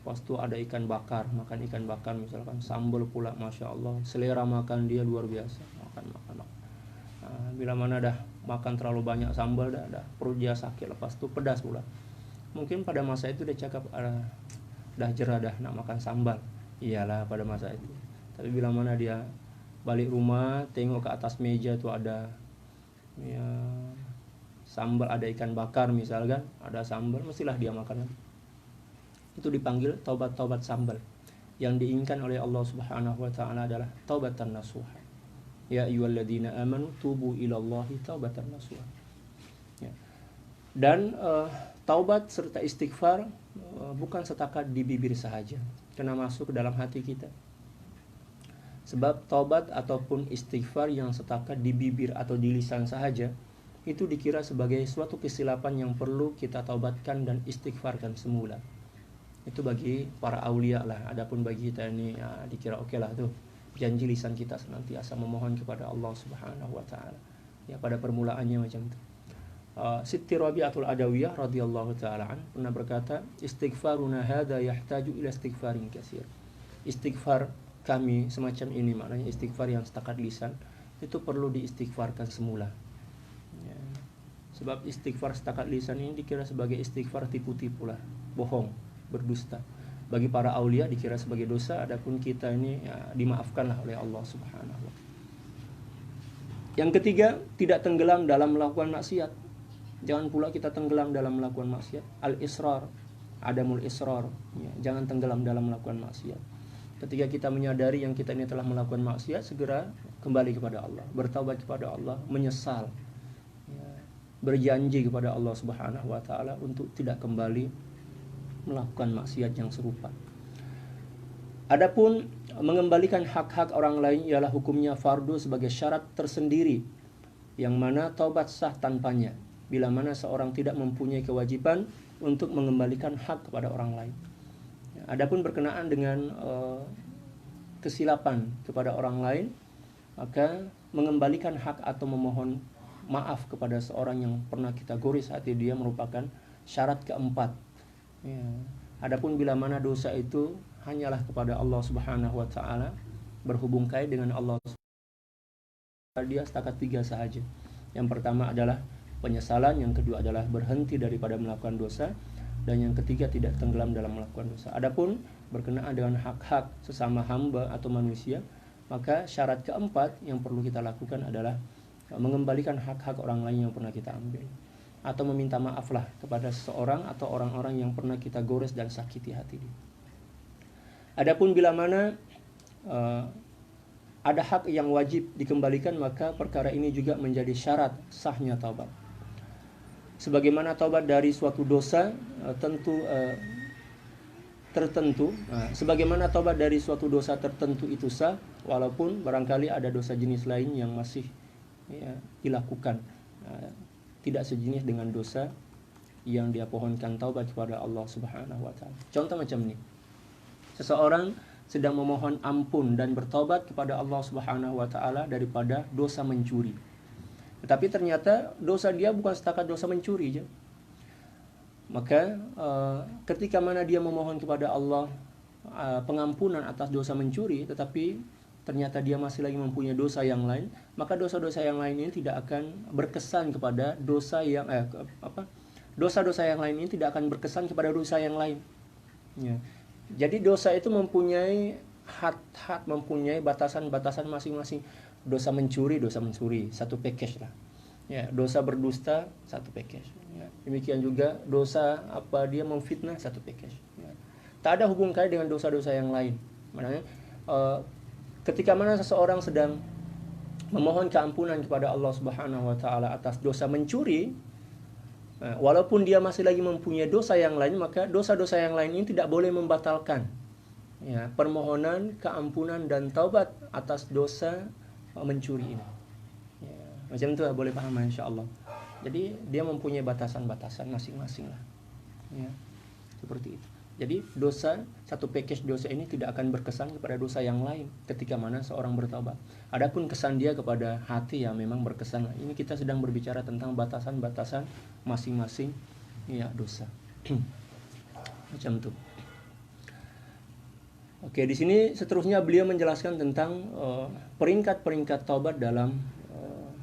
S1: pas itu ada ikan bakar, makan ikan bakar misalkan, sambal pula, masya Allah, selera makan dia luar biasa, makan. Bila mana dah makan terlalu banyak sambal, dah perut dia sakit, lepas itu pedas pula. Mungkin pada masa itu dia cakap dah jerah dah nak makan sambal, iyalah pada masa itu. Tapi bila mana dia balik rumah, tengok ke atas meja itu ada ya, sambal, ada ikan bakar misalkan, ada sambal, mestilah dia makan. Itu dipanggil taubat sambal. Yang diinginkan oleh Allah Subhanahu wa taala adalah taubatan nasuha. Ya ayyuhalladzina amanu tubu ilallahi taubatan nasuha. Ya. Dan taubat serta istighfar bukan setakat di bibir sahaja, kena masuk ke dalam hati kita. Sebab taubat ataupun istighfar yang setakat di bibir atau di lisan sahaja, itu dikira sebagai suatu kesilapan yang perlu kita taubatkan dan istighfarkan semula. Itu bagi para aulia lah. Adapun bagi kita ini ya, dikira oke lah tuh, janji lisan kita senantiasa memohon kepada Allah Subhanahu wa taala. Ya, pada permulaannya macam itu. Siti Rabi'atul Adawiyah radhiyallahu taala an pernah berkata, istighfaruna hadza yahtaju ila istighfarin katsir. Istighfar kami semacam ini, maknanya istighfar yang setakat lisan, itu perlu diistighfarkan semula. Ya. Sebab istighfar setakat lisan ini dikira sebagai istighfar tipu-tipu lah, bohong, berdusta. Bagi para aulia dikira sebagai dosa, adapun kita ini ya, dimaafkanlah oleh Allah Subhanahu wa taala. Yang ketiga, tidak tenggelam dalam melakukan maksiat. Jangan pula kita tenggelam dalam melakukan maksiat. Al-israr, adamul israr, ya, jangan tenggelam dalam melakukan maksiat. Ketika kita menyadari yang kita ini telah melakukan maksiat, segera kembali kepada Allah, bertaubat kepada Allah, menyesal, ya, berjanji kepada Allah Subhanahu wa taala untuk tidak kembali melakukan maksiat yang serupa. Adapun mengembalikan hak-hak orang lain ialah hukumnya fardu sebagai syarat tersendiri, yang mana taubat sah tanpanya bila mana seorang tidak mempunyai kewajiban untuk mengembalikan hak kepada orang lain. Adapun berkenaan dengan kesilapan kepada orang lain, maka mengembalikan hak atau memohon maaf kepada seorang yang pernah kita gores hati dia merupakan syarat keempat. Ya. Adapun bila mana dosa itu hanyalah kepada Allah Subhanahu wa taala, berhubung kait dengan Allah, dia setakat 3 sahaja. Yang pertama adalah penyesalan, yang kedua adalah berhenti daripada melakukan dosa, dan yang ketiga tidak tenggelam dalam melakukan dosa. Adapun berkenaan dengan hak-hak sesama hamba atau manusia, maka syarat keempat yang perlu kita lakukan adalah mengembalikan hak-hak orang lain yang pernah kita ambil, atau meminta maaflah kepada seseorang atau orang-orang yang pernah kita gores dan sakiti hati dia. Adapun bila mana ada hak yang wajib dikembalikan, maka perkara ini juga menjadi syarat sahnya taubat. Sebagaimana taubat dari suatu dosa tertentu, sebagaimana taubat dari suatu dosa tertentu itu sah, walaupun barangkali ada dosa jenis lain yang masih dilakukan, tidak sejenis dengan dosa yang dia pohonkan taubat kepada Allah Subhanahu wa taala. Contoh macam ini. Seseorang sedang memohon ampun dan bertobat kepada Allah Subhanahu wa taala daripada dosa mencuri. Tetapi ternyata dosa dia bukan setakat dosa mencuri je. Maka ketika mana dia memohon kepada Allah pengampunan atas dosa mencuri, tetapi ternyata dia masih lagi mempunyai dosa yang lain, maka dosa-dosa yang lain ini tidak akan berkesan kepada dosa yang dosa-dosa yang lain ini tidak akan berkesan kepada dosa yang lain. Ya. Jadi dosa itu mempunyai had, mempunyai batasan-batasan masing-masing. Dosa mencuri, satu package lah. Ya, dosa berdusta, satu package. Ya. Demikian juga dosa dia memfitnah, satu package. Ya. Tak ada hubungan kait dengan dosa-dosa yang lain. Maknanya ketika mana seseorang sedang memohon keampunan kepada Allah Subhanahu wa taala atas dosa mencuri, walaupun dia masih lagi mempunyai dosa yang lain, maka dosa-dosa yang lain ini tidak boleh membatalkan permohonan keampunan dan taubat atas dosa mencuri ini. Ya, macam itu boleh paham insya-Allah. Jadi dia mempunyai batasan-batasan masing-masing lah. Ya, seperti itu. Jadi dosa, satu package dosa ini tidak akan berkesan kepada dosa yang lain ketika mana seorang bertaubat. Adapun kesan dia kepada hati yang memang berkesan. Ini kita sedang berbicara tentang batasan-batasan masing-masing dosa. Macam itu. Oke, di sini seterusnya beliau menjelaskan tentang peringkat-peringkat taubat dalam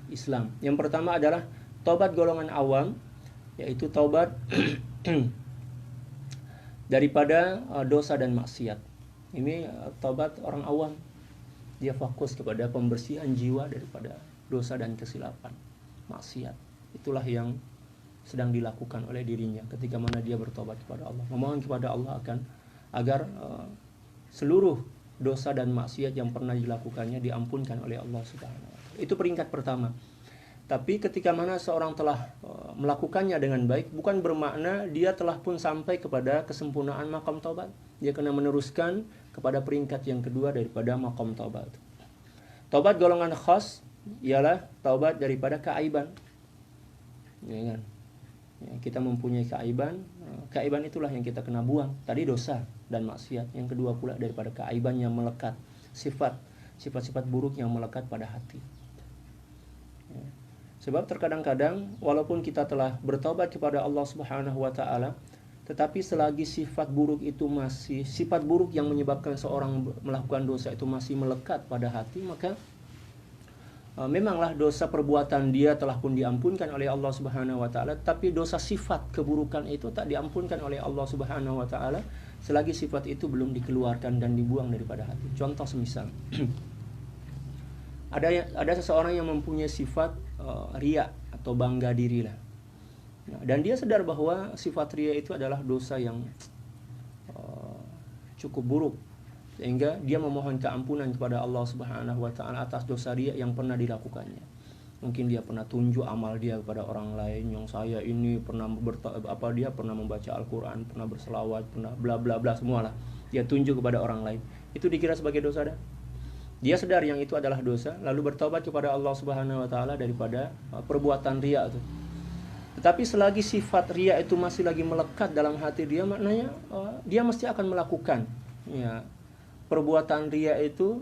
S1: Islam. Yang pertama adalah taubat golongan awam, yaitu taubat daripada dosa dan maksiat. Ini taubat orang awam. Dia fokus kepada pembersihan jiwa daripada dosa dan kesilapan, maksiat. Itulah yang sedang dilakukan oleh dirinya ketika mana dia bertobat kepada Allah. Memohon kepada Allah agar seluruh dosa dan maksiat yang pernah dilakukannya diampunkan oleh Allah Subhanahu wa taala. Itu peringkat pertama. Tapi ketika mana seorang telah melakukannya dengan baik, bukan bermakna dia telah pun sampai kepada kesempurnaan maqam taubat. Dia kena meneruskan kepada peringkat yang kedua daripada maqam taubat. Taubat golongan khas ialah taubat daripada keaiban. Ya kan? Ya, kita mempunyai keaiban, keaiban itulah yang kita kena buang. Tadi dosa dan maksiat. Yang kedua pula daripada keaiban yang melekat, sifat-sifat buruk yang melekat pada hati. Ya. Sebab terkadang-kadang walaupun kita telah bertaubat kepada Allah Subhanahu wa taala, tetapi selagi sifat buruk yang menyebabkan seorang melakukan dosa itu masih melekat pada hati, maka memanglah dosa perbuatan dia telah pun diampunkan oleh Allah Subhanahu wa taala, tapi dosa sifat keburukan itu tak diampunkan oleh Allah Subhanahu wa taala selagi sifat itu belum dikeluarkan dan dibuang daripada hati. Contoh semisal ada seseorang yang mempunyai sifat riya atau bangga diri lah. Nah, dan dia sadar bahwa sifat riya itu adalah dosa yang cukup buruk, sehingga dia memohon keampunan kepada Allah Subhanahu wa taala atas dosa riya yang pernah dilakukannya. Mungkin dia pernah tunjuk amal dia kepada orang lain, yang saya ini pernah dia pernah membaca Al-Qur'an, pernah berselawat, pernah bla bla bla semualah. Dia tunjuk kepada orang lain. Itu dikira sebagai dosa dah? Dia sadar yang itu adalah dosa, lalu bertobat kepada Allah Subhanahu wa taala daripada perbuatan riya itu. Tetapi selagi sifat riya itu masih lagi melekat dalam hati dia, maknanya dia mesti akan melakukan perbuatan riya itu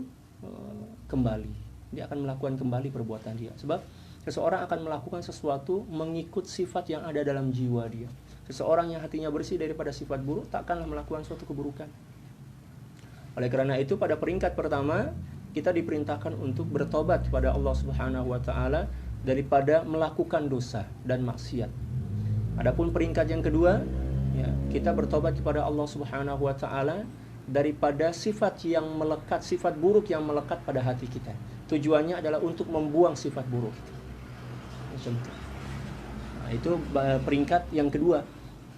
S1: kembali. Dia akan melakukan kembali perbuatan riya. Sebab seseorang akan melakukan sesuatu mengikut sifat yang ada dalam jiwa dia. Seseorang yang hatinya bersih daripada sifat buruk takkanlah melakukan suatu keburukan. Oleh karena itu pada peringkat pertama kita diperintahkan untuk bertobat kepada Allah Subhanahu wa taala daripada melakukan dosa dan maksiat. Adapun peringkat yang kedua, ya, kita bertobat kepada Allah Subhanahu wa taala daripada sifat yang melekat, sifat buruk yang melekat pada hati kita. Tujuannya adalah untuk membuang sifat buruk itu. Macam itu. Nah, itu peringkat yang kedua.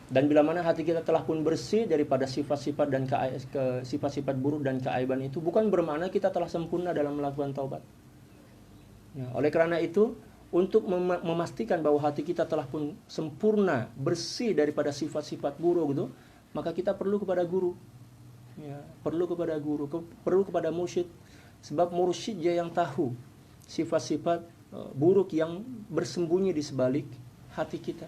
S1: Dan bila mana hati kita telah pun bersih daripada sifat-sifat dan sifat-sifat buruk dan keaiban itu, bukan bermakna kita telah sempurna dalam melakukan taubat. Ya, oleh karena itu, untuk memastikan bahwa hati kita telah pun sempurna, bersih daripada sifat-sifat buruk itu, maka kita perlu kepada guru. Ya, perlu kepada guru, perlu kepada mursyid. Sebab mursyid dia yang tahu sifat-sifat buruk yang bersembunyi di sebalik hati kita.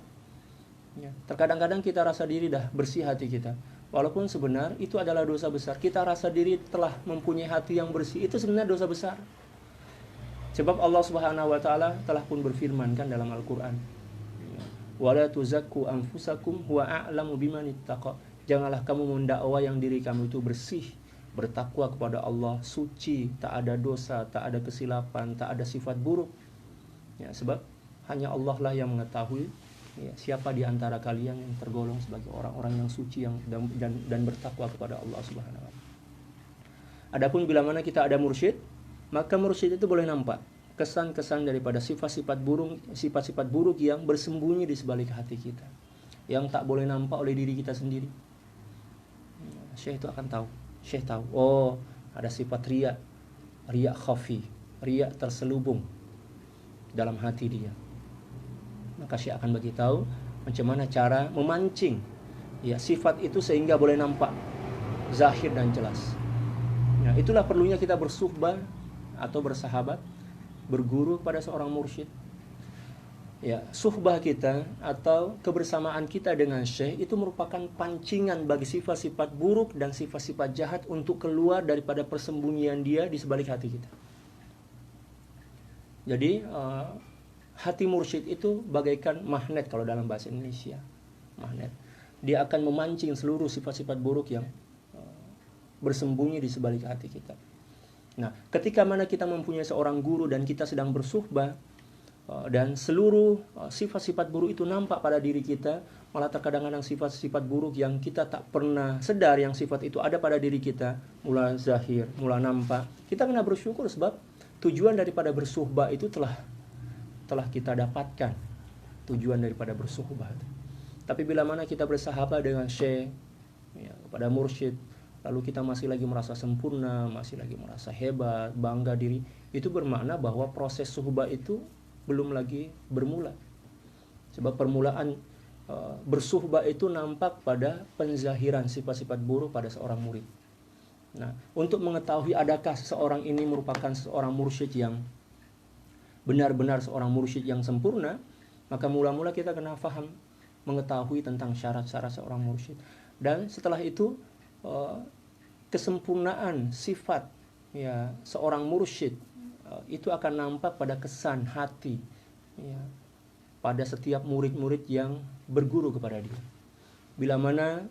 S1: Ya, terkadang-kadang kita rasa diri dah bersih hati kita, walaupun sebenar itu adalah dosa besar. Kita rasa diri telah mempunyai hati yang bersih, itu sebenarnya dosa besar. Sebab Allah Subhanahu wa taala telah pun berfirman kan dalam Al-Qur'an. Wala tuzakku anfusakum huwa a'lamu biman ittaqa. Janganlah kamu mendakwa yang diri kamu itu bersih, bertakwa kepada Allah, suci, tak ada dosa, tak ada kesilapan, tak ada sifat buruk. Ya, sebab hanya Allah lah yang mengetahui ya, siapa di antara kalian yang tergolong sebagai orang-orang yang suci yang dan bertakwa kepada Allah Subhanahu wa taala. Adapun bila mana kita ada mursyid, maka mursyid itu boleh nampak kesan-kesan daripada sifat-sifat buruk yang bersembunyi di sebalik hati kita, yang tak boleh nampak oleh diri kita sendiri. Syekh itu akan tahu. Syekh tahu, oh ada sifat riya khafi, riya terselubung dalam hati dia. Maka Syekh akan bagi tahu macam mana cara memancing ya sifat itu sehingga boleh nampak zahir dan jelas. Nah, itulah perlunya kita bersuhbah atau bersahabat, berguru pada seorang mursyid. Ya, suhbah kita atau kebersamaan kita dengan syekh itu merupakan pancingan bagi sifat-sifat buruk dan sifat-sifat jahat untuk keluar daripada persembunyian dia di sebalik hati kita. Jadi hati mursyid itu bagaikan magnet kalau dalam bahasa Indonesia. Magnet. Dia akan memancing seluruh sifat-sifat buruk yang bersembunyi di sebalik hati kita. Nah, ketika mana kita mempunyai seorang guru dan kita sedang bersuhbah dan seluruh sifat-sifat buruk itu nampak pada diri kita, malah terkadang-kadang sifat-sifat buruk yang kita tak pernah sadar yang sifat itu ada pada diri kita mulai zahir, mulai nampak. Kita kena bersyukur sebab tujuan daripada bersuhbah itu telah kita dapatkan. Tujuan daripada bersuhbah. Tapi bila mana kita bersahabat dengan syekh, ya, kepada mursyid, lalu kita masih lagi merasa sempurna, masih lagi merasa hebat, bangga diri, itu bermakna bahwa proses suhbah itu belum lagi bermula. Sebab permulaan bersuhbah itu nampak pada penzahiran sifat-sifat buruk pada seorang murid. Nah, untuk mengetahui adakah seseorang ini merupakan seorang mursyid yang benar-benar seorang mursyid yang sempurna, maka mula-mula kita kena faham, mengetahui tentang syarat-syarat seorang mursyid. Dan setelah itu kesempurnaan sifat ya seorang mursyid itu akan nampak pada kesan hati ya, pada setiap murid-murid yang berguru kepada dia. Bila mana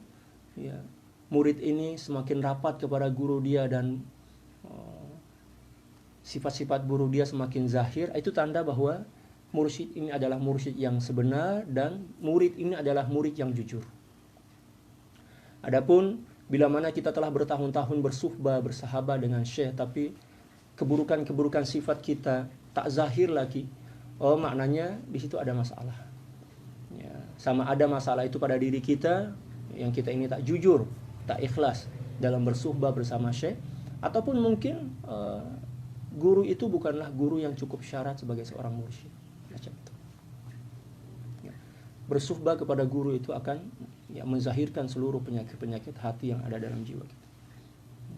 S1: ya, murid ini semakin rapat kepada guru dia dan sifat-sifat buruk dia semakin zahir, itu tanda bahwa mursyid ini adalah mursyid yang sebenar dan murid ini adalah murid yang jujur. Adapun bila mana kita telah bertahun-tahun bersuhbah, bersahabat dengan syekh, tapi keburukan-keburukan sifat kita tak zahir lagi, oh maknanya di situ ada masalah. Ya, sama ada masalah itu pada diri kita, yang kita ini tak jujur, tak ikhlas dalam bersuhbah bersama syekh, ataupun mungkin guru itu bukanlah guru yang cukup syarat sebagai seorang mursyid. Macam itu. Ya, bersuhbah kepada guru itu akan ya, menzahirkan seluruh penyakit-penyakit hati yang ada dalam jiwa kita.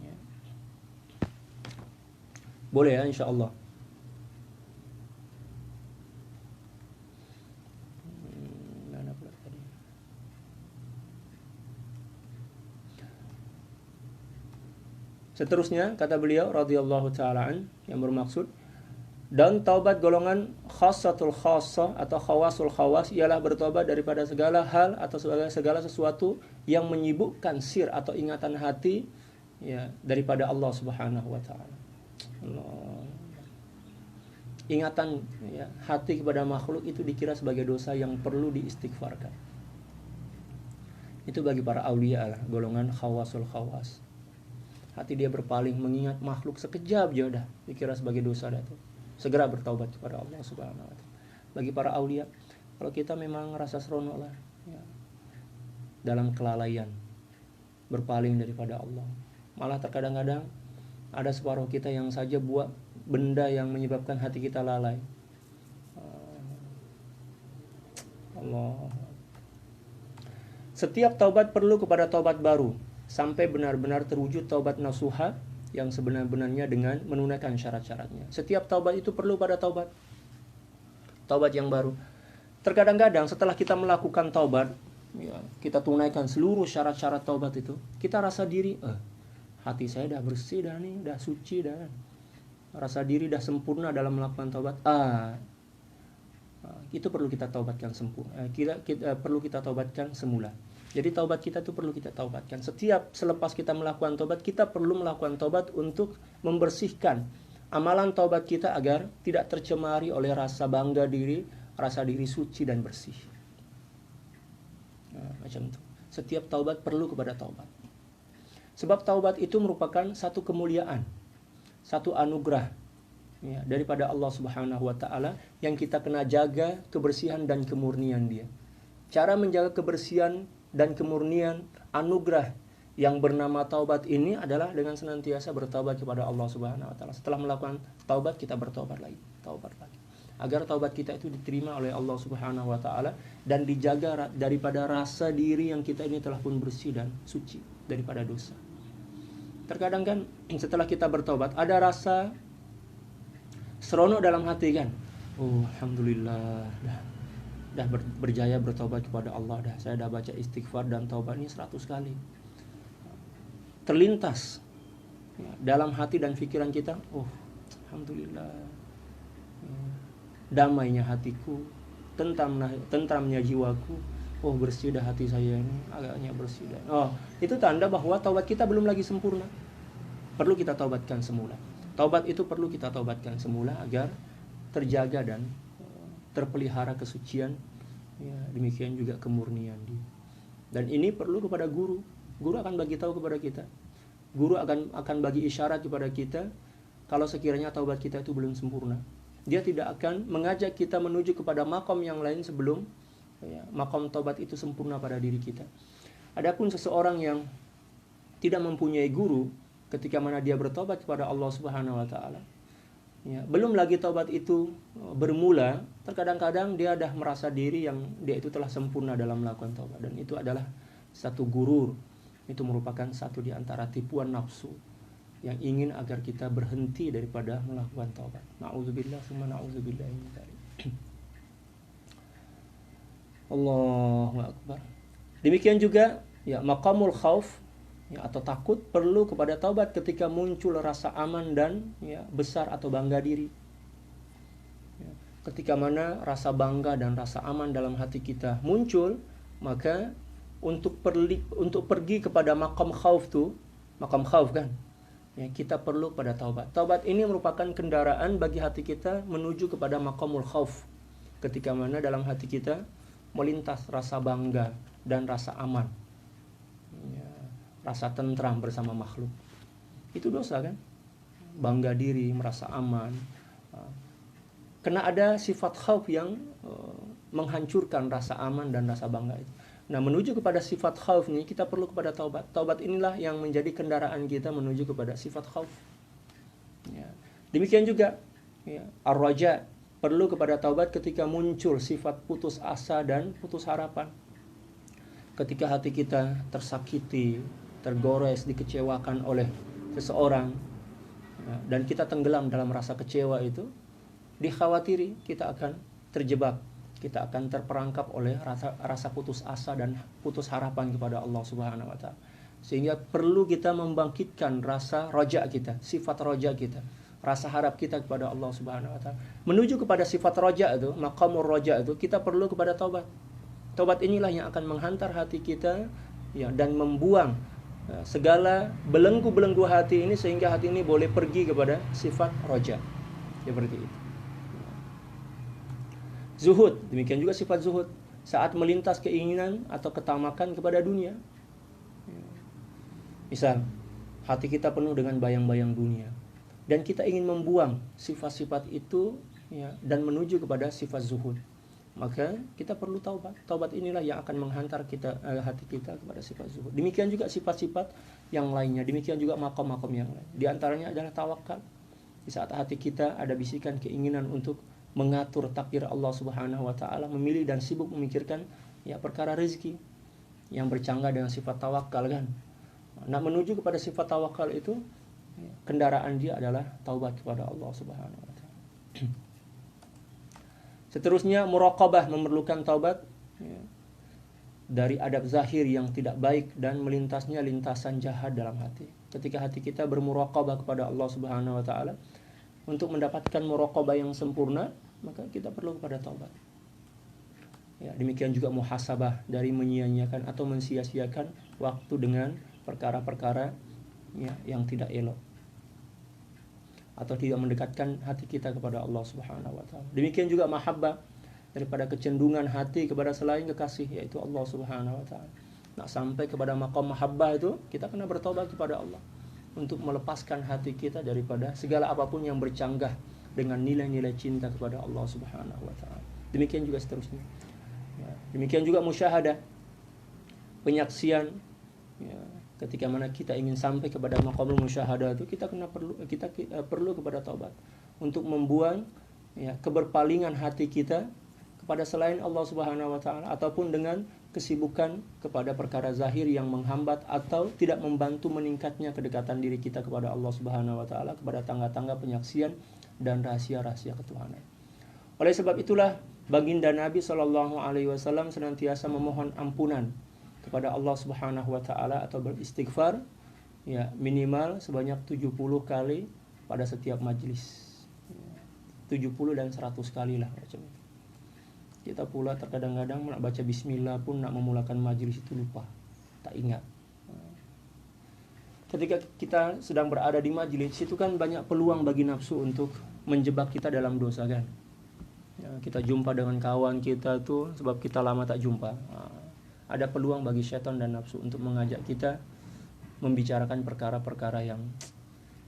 S1: Ya. Boleh ya, insya Allah. Mana pula tadi? Seterusnya kata beliau radhiyallahu taala an, yang bermaksud dan taubat golongan khassatul khassah atau khawasul khawas ialah bertobat daripada segala hal atau segala sesuatu yang menyibukkan sir atau ingatan hati ya daripada Allah Subhanahu wa taala. Ingatan ya, hati kepada makhluk itu dikira sebagai dosa yang perlu diistighfarkan. Itu bagi para aulia lah, golongan khawasul khawas. Hati dia berpaling mengingat makhluk sekejap aja udah dikira sebagai dosa dah tuh. Segera bertaubat kepada Allah Subhanahu wa taala. Bagi para aulia, kalau kita memang rasa seronok lah ya, dalam kelalaian berpaling daripada Allah. Malah terkadang-kadang ada separuh kita yang saja buat benda yang menyebabkan hati kita lalai. Allah. Setiap taubat perlu kepada taubat baru sampai benar-benar terwujud taubat nasuha yang sebenar-benarnya dengan menunaikan syarat-syaratnya. Setiap taubat itu perlu pada taubat yang baru. Terkadang-kadang setelah kita melakukan taubat, ya, kita tunaikan seluruh syarat-syarat taubat itu, kita rasa diri, hati saya dah bersih dah nih, dah suci dah. Rasa diri dah sempurna dalam melakukan taubat. Itu perlu kita taubatkan sempurna. Perlu kita taubatkan semula. Jadi taubat kita itu perlu kita taubatkan. Setiap selepas kita melakukan taubat, kita perlu melakukan taubat untuk membersihkan amalan taubat kita agar tidak tercemari oleh rasa bangga diri, rasa diri suci dan bersih. Macam itu. Setiap taubat perlu kepada taubat. Sebab taubat itu merupakan satu kemuliaan, satu anugerah ya, daripada Allah Subhanahu wa taala yang kita kena jaga kebersihan dan kemurnian dia. Cara menjaga kebersihan dan kemurnian anugerah yang bernama taubat ini adalah dengan senantiasa bertaubat kepada Allah Subhanahu wa taala. Setelah melakukan taubat, kita bertaubat lagi, agar taubat kita itu diterima oleh Allah Subhanahu wa taala dan dijaga daripada rasa diri yang kita ini telah pun bersih dan suci daripada dosa. Terkadang kan setelah kita bertaubat ada rasa seronok dalam hati kan. Alhamdulillah dah berjaya bertaubat kepada Allah dah. Saya dah baca istighfar dan taubat ini 100 kali. Terlintas ya, dalam hati dan pikiran kita, alhamdulillah. Damainya hatiku, tentramnya jiwaku. Bersih dah hati saya ini, agaknya bersih dah. Itu tanda bahwa taubat kita belum lagi sempurna. Perlu kita taubatkan semula. Taubat itu perlu kita taubatkan semula agar terjaga dan terpelihara kesucian, ya, demikian juga kemurnian dia. Dan ini perlu kepada guru. Guru akan bagi tahu kepada kita. Guru akan bagi isyarat kepada kita kalau sekiranya taubat kita itu belum sempurna. Dia tidak akan mengajak kita menuju kepada makom yang lain sebelum ya, makom taubat itu sempurna pada diri kita. Adapun seseorang yang tidak mempunyai guru ketika mana dia bertobat kepada Allah Subhanahu wa taala, ya, belum lagi taubat itu bermula, terkadang-kadang dia dah merasa diri yang dia itu telah sempurna dalam melakukan taubat, dan itu adalah satu gurur. Itu merupakan satu di antara tipuan nafsu yang ingin agar kita berhenti daripada melakukan taubat. Na'udzubillah summa na'udzubillah min dzalik. Allahu akbar. Demikian juga ya maqamul khauf ya, atau takut perlu kepada taubat ketika muncul rasa aman dan ya, besar atau bangga diri. Ya, ketika mana rasa bangga dan rasa aman dalam hati kita muncul, maka untuk pergi kepada maqam khauf kan, ya, kita perlu pada taubat. Taubat ini merupakan kendaraan bagi hati kita menuju kepada maqamul khauf. Ketika mana dalam hati kita melintas rasa bangga dan rasa aman. Ya, rasa tentram bersama makhluk. Itu dosa kan? Bangga diri, merasa aman. Karena ada sifat khauf yang menghancurkan rasa aman dan rasa bangga itu. Nah, menuju kepada sifat khauf ini kita perlu kepada taubat. Taubat inilah yang menjadi kendaraan kita menuju kepada sifat khauf. Ya. Demikian juga ya, ar-raja perlu kepada taubat ketika muncul sifat putus asa dan putus harapan. Ketika hati kita tersakiti, tergores, dikecewakan oleh seseorang, ya, dan kita tenggelam dalam rasa kecewa itu, dikhawatiri kita akan terjebak, kita akan terperangkap oleh rasa putus asa dan putus harapan kepada Allah Subhanahu wa taala. Sehingga perlu kita membangkitkan rasa roja kita, sifat roja kita, rasa harap kita kepada Allah Subhanahu wa taala. Menuju kepada sifat roja itu, maqamur roja itu, kita perlu kepada taubat. Taubat inilah yang akan menghantar hati kita ya, dan membuang segala belenggu-belenggu hati ini, sehingga hati ini boleh pergi kepada sifat roja. Seperti itu. Zuhud, demikian juga sifat zuhud. Saat melintas keinginan atau ketamakan kepada dunia. Misal, hati kita penuh dengan bayang-bayang dunia, dan kita ingin membuang sifat-sifat itu ya, dan menuju kepada sifat zuhud. Maka kita perlu taubat. Taubat inilah yang akan menghantar kita, hati kita kepada sifat zuhud. Demikian juga sifat-sifat yang lainnya. Demikian juga makom-makom yang lain. Di antaranya adalah tawakal. Di saat hati kita ada bisikan keinginan untuk mengatur takdir Allah Subhanahu wa taala, memilih dan sibuk memikirkan ya perkara rezeki yang bercanggah dengan sifat tawakal kan. Nah, menuju kepada sifat tawakal itu kendaraan dia adalah taubat kepada Allah Subhanahu wa taala. Seterusnya muraqabah, memerlukan taubat ya, dari adab zahir yang tidak baik dan melintasnya lintasan jahat dalam hati. Ketika hati kita bermuraqabah kepada Allah Subhanahu wa taala, untuk mendapatkan muraqabah yang sempurna, maka kita perlu kepada taubat. Ya, demikian juga muhasabah, dari menyia-nyiakan atau mensia-siakan waktu dengan perkara-perkara ya, yang tidak elok atau tidak mendekatkan hati kita kepada Allah Subhanahu wa taala. Demikian juga mahabbah, daripada kecenderungan hati kepada selain kekasih, yaitu Allah Subhanahu wa taala. Nah, sampai kepada maqam mahabbah itu kita kena bertobat kepada Allah untuk melepaskan hati kita daripada segala apapun yang bercanggah dengan nilai-nilai cinta kepada Allah Subhanahu wa taala. Demikian juga seterusnya. Ya, demikian juga musyahadah, penyaksian ya, ketika mana kita ingin sampai kepada maqamul musyahadah itu kita perlu kepada taubat untuk membuang ya, keberpalingan hati kita kepada selain Allah Subhanahu wa taala, ataupun dengan kesibukan kepada perkara zahir yang menghambat atau tidak membantu meningkatnya kedekatan diri kita kepada Allah Subhanahu wa taala, kepada tangga-tangga penyaksian dan rahasia-rahasia ketuhanan. Oleh sebab itulah baginda Nabi sallallahu alaihi wasallam senantiasa memohon ampunan kepada Allah Subhanahu wa taala atau beristighfar ya, minimal sebanyak 70 kali pada setiap majlis. 70 dan 100 kali lah macam itu. Kita pula terkadang-kadang nak baca bismillah pun, nak memulakan majlis itu lupa, tak ingat. Ketika kita sedang berada di majlis, itu kan banyak peluang bagi nafsu untuk menjebak kita dalam dosa kan. Ya, kita jumpa dengan kawan kita tuh sebab kita lama tak jumpa. Ada peluang bagi syaitan dan nafsu untuk mengajak kita membicarakan perkara-perkara yang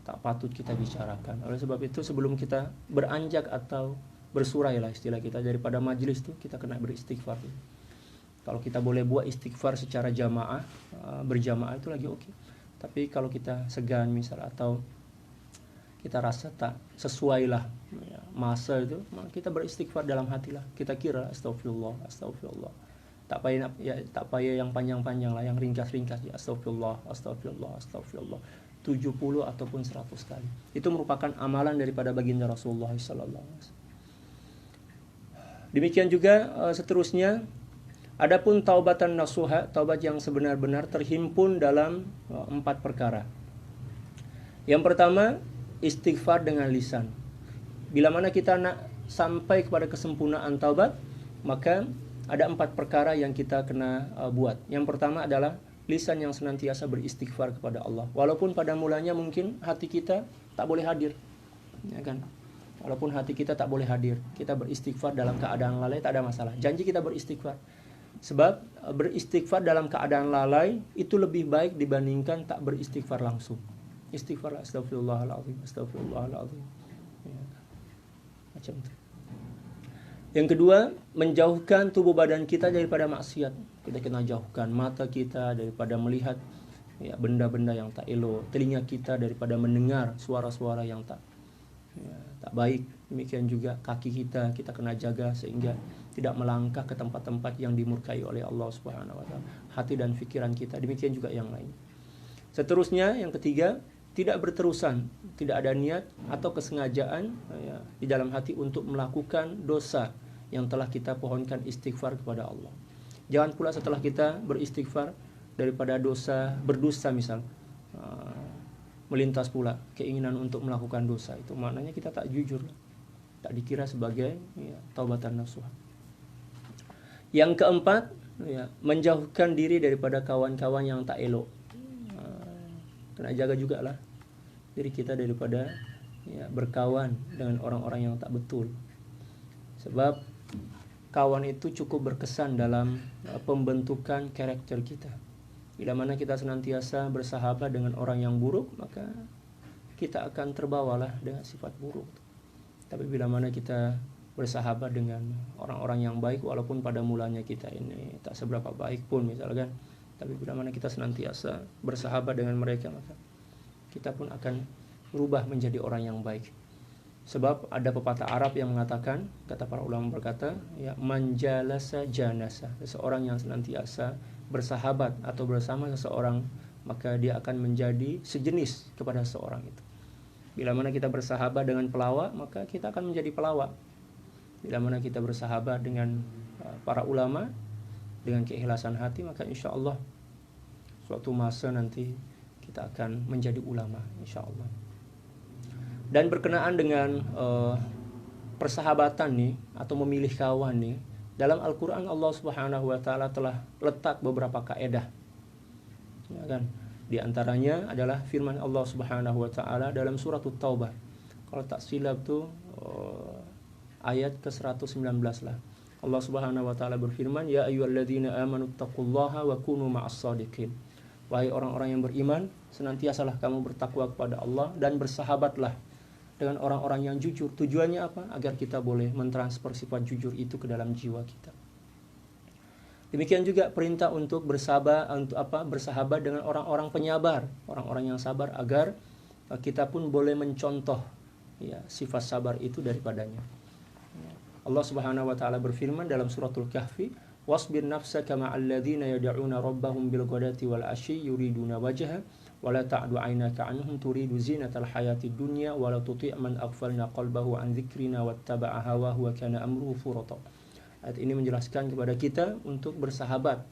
S1: tak patut kita bicarakan. Oleh sebab itu sebelum kita beranjak atau bersurai lah istilah kita daripada majlis itu, kita kena beristighfar. Kalau kita boleh buat istighfar secara jamaah, berjamaah itu lagi oke. Tapi kalau kita segan misal atau kita rasa tak sesuai lah ya, masa itu, maka kita beristighfar dalam hati lah. Kita kira astagfirullah, astagfirullah. Tak payah yang panjang-panjang lah, yang ringkas-ringkas ya, astagfirullah, astagfirullah, astagfirullah. 70 ataupun 100 kali. Itu merupakan amalan daripada baginda Rasulullah sallallahu alaihi wasallam. Demikian juga seterusnya, adapun taubatan nasuha, taubat yang sebenar-benar terhimpun dalam 4 perkara. Yang pertama, istighfar dengan lisan. Bila mana kita nak sampai kepada kesempurnaan taubat, maka ada 4 perkara yang kita kena buat. Yang pertama adalah lisan yang senantiasa beristighfar kepada Allah. Walaupun pada mulanya mungkin hati kita tak boleh hadir, ya kan? Walaupun hati kita tak boleh hadir, kita beristighfar dalam keadaan lalai tak ada masalah. Janji kita beristighfar. Sebab beristighfar dalam keadaan lalai itu lebih baik dibandingkan tak beristighfar langsung. Istighfar, astagfirullahaladzim, astagfirullahaladzim. Ya, macam itu. Yang kedua, menjauhkan tubuh badan kita daripada maksiat. Kita kena jauhkan mata kita daripada melihat ya, benda-benda yang tak elok, telinga kita daripada mendengar suara-suara yang tak baik. Demikian juga kaki kita kena jaga sehingga tidak melangkah ke tempat-tempat yang dimurkai oleh Allah Subhanahu wa taala. Hati dan fikiran kita, demikian juga yang lain. Seterusnya, yang ketiga, tidak berterusan, tidak ada niat atau kesengajaan ya, di dalam hati untuk melakukan dosa yang telah kita pohonkan istighfar kepada Allah. Jangan pula setelah kita beristighfar daripada berdosa misal, melintas pula keinginan untuk melakukan dosa, itu maknanya kita tak jujur, tak dikira sebagai taubatan nasuha. Yang keempat, menjauhkan diri daripada kawan-kawan yang tak elok. Kena jaga juga lah diri kita daripada berkawan dengan orang-orang yang tak betul. Sebab kawan itu cukup berkesan dalam pembentukan karakter kita. Bila mana kita senantiasa bersahabat dengan orang yang buruk, maka kita akan terbawalah dengan sifat buruk. Tapi bila mana kita bersahabat dengan orang-orang yang baik, walaupun pada mulanya kita ini tak seberapa baik pun misalkan, tapi bila mana kita senantiasa bersahabat dengan mereka, maka kita pun akan berubah menjadi orang yang baik. Sebab ada pepatah Arab yang mengatakan, kata para ulama berkata, man jalasa janasa, seseorang yang senantiasa bersahabat atau bersama seseorang, maka dia akan menjadi sejenis kepada seseorang itu. Bila mana kita bersahabat dengan pelawak, maka kita akan menjadi pelawak. Bila mana kita bersahabat dengan para ulama dengan keikhlasan hati, maka insya Allah suatu masa nanti kita akan menjadi ulama, insya Allah. Dan berkenaan dengan persahabatan nih, atau memilih kawan nih, dalam Al-Quran Allah Subhanahu wa Ta'ala telah letak beberapa kaedah, ya kan? Di antaranya adalah firman Allah Subhanahu wa Ta'ala dalam surat At-Taubah. Kalau tak silap tuh ayat ke-119 lah. Allah Subhanahu wa Ta'ala berfirman, ya ayyuhalladzina amanu taqullaha wa kunu ma'as shadiqin. Wahai orang-orang yang beriman, senantiasalah kamu bertakwa kepada Allah dan bersahabatlah dengan orang-orang yang jujur. Tujuannya apa? Agar kita boleh mentransfer sifat jujur itu ke dalam jiwa kita. Demikian juga perintah untuk bersahabat dengan orang-orang penyabar, orang-orang yang sabar, agar kita pun boleh mencontoh sifat sabar itu daripadanya. Allah Subhanahu wa Ta'ala berfirman dalam suratul Kahfi, wasbir nafsaka ma'al ladzina yad'una rabbahum bil ghadati wal asyi yuriduna wajha wala ta'du 'ainaka 'anhum turidu zinatal hayatid dunya wala tuti' man aghfalna qalbahu 'an dzikrina wattaba'a hawahu wa kana amruhu furata. Ayat ini menjelaskan kepada kita untuk bersahabat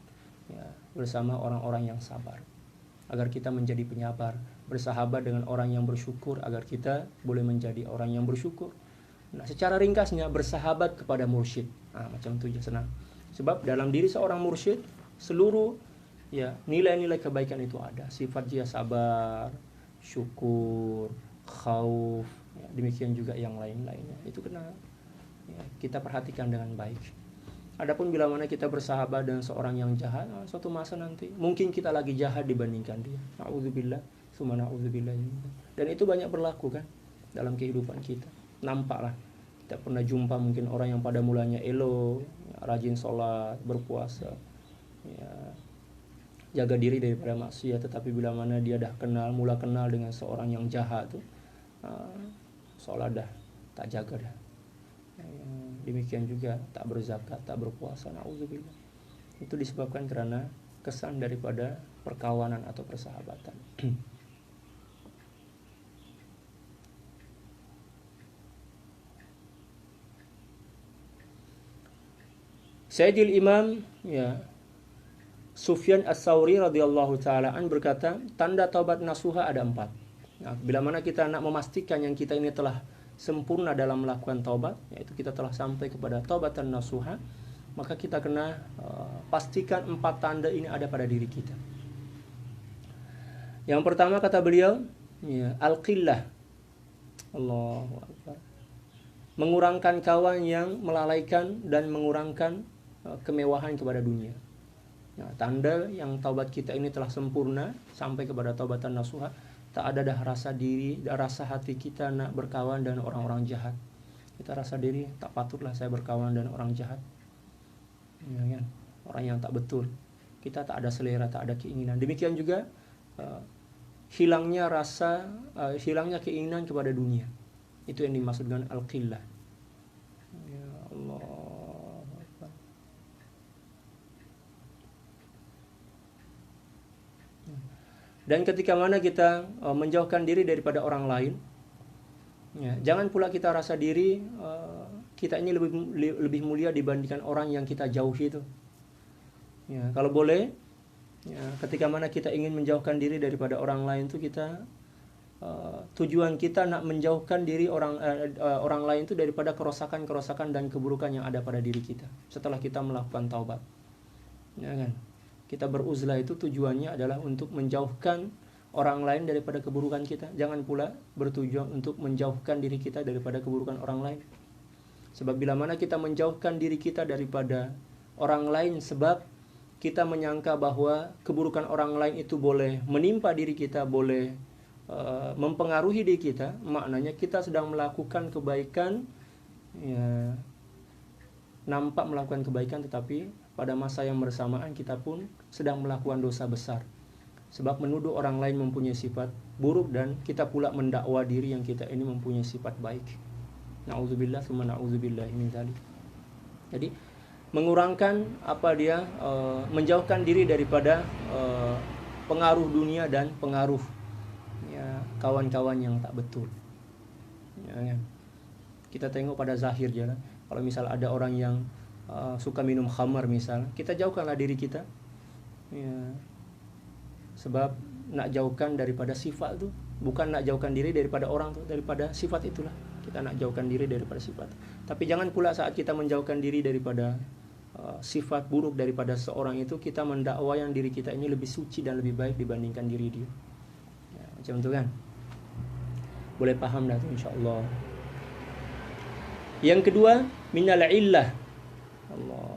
S1: bersama orang-orang yang sabar, agar kita menjadi penyabar, bersahabat dengan orang yang bersyukur agar kita boleh menjadi orang yang bersyukur. Nah, secara ringkasnya bersahabat kepada mursyid. Macam itu aja, senang. Sebab dalam diri seorang mursyid seluruh nilai-nilai kebaikan itu ada. Sifat dia sabar, syukur, khauf, demikian juga yang lain-lainnya. Itu kena kita perhatikan dengan baik. Adapun bila mana kita bersahabat dengan seorang yang jahat, suatu masa nanti mungkin kita lagi jahat dibandingkan dia. Na'udzubillah, summa na'udzubillah. Dan itu banyak berlaku kan dalam kehidupan kita. Nampaklah kita pernah jumpa mungkin orang yang pada mulanya elok, rajin sholat, berpuasa, jaga diri daripada maksiat, tetapi bila mana dia dah mula kenal dengan seorang yang jahat tuh, sholat dah tak jaga dah. Demikian juga tak berzakat, tak berpuasa, na'udzubillah. Itu disebabkan karena kesan daripada perkawanan atau persahabatan. Sayyidil Imam Sufyan Ats-Tsauri radhiyallahu taala an berkata, tanda taubat nasuha ada 4. Nah, bila mana kita nak memastikan yang kita ini telah sempurna dalam melakukan taubat, yaitu kita telah sampai kepada taubatan nasuha, maka kita kena pastikan 4 tanda ini ada pada diri kita. Yang pertama kata beliau, al-qillah. Allahu akbar. Mengurangkan kawan yang melalaikan dan mengurangkan kemewahan kepada dunia. Nah, tanda yang taubat kita ini telah sempurna sampai kepada taubatan nasuha, tak ada dah rasa hati kita nak berkawan dengan orang-orang jahat. Kita rasa diri tak patutlah saya berkawan dengan orang jahat, kan? Orang yang tak betul. Kita tak ada selera, tak ada keinginan. Demikian juga hilangnya hilangnya keinginan kepada dunia. Itu yang dimaksud dengan al-qillah. Ya Allah. Dan ketika mana kita menjauhkan diri daripada orang lain, jangan pula kita rasa diri kita ini lebih mulia dibandingkan orang yang kita jauhi itu. Kalau boleh, Ya, ketika mana kita ingin menjauhkan diri daripada orang lain itu kita tujuan kita nak menjauhkan diri orang lain itu daripada kerosakan dan keburukan yang ada pada diri kita setelah kita melakukan taubat. Ya kan? Kita beruzlah itu tujuannya adalah untuk menjauhkan orang lain daripada keburukan kita. Jangan pula bertujuan untuk menjauhkan diri kita daripada keburukan orang lain. Sebab bila mana kita menjauhkan diri kita daripada orang lain sebab kita menyangka bahwa keburukan orang lain itu boleh menimpa diri kita, boleh mempengaruhi diri kita, maknanya kita sedang melakukan kebaikan, ya, nampak melakukan kebaikan, tetapi pada masa yang bersamaan kita pun sedang melakukan dosa besar. Sebab menuduh orang lain mempunyai sifat buruk dan kita pula mendakwa diri yang kita ini mempunyai sifat baik. Na'udzubillah tsumma na'udzubillah min dzalik. Jadi mengurangkan menjauhkan diri daripada pengaruh dunia dan pengaruh ya kawan-kawan yang tak betul. Ya, kan? Kita tengok pada zahir je lah. Kalau misal ada orang yang suka minum khamar misal, kita jauhkanlah diri kita. Ya. Sebab nak jauhkan daripada sifat tu, bukan nak jauhkan diri daripada orang tu, daripada sifat itulah. Kita nak jauhkan diri daripada sifat. Tapi jangan pula saat kita menjauhkan diri daripada sifat buruk daripada seorang itu, kita mendakwa yang diri kita ini lebih suci dan lebih baik dibandingkan diri dia. Ya, macam tu kan? Boleh faham dah tu insya-Allah. Yang kedua, minal illah. Allah.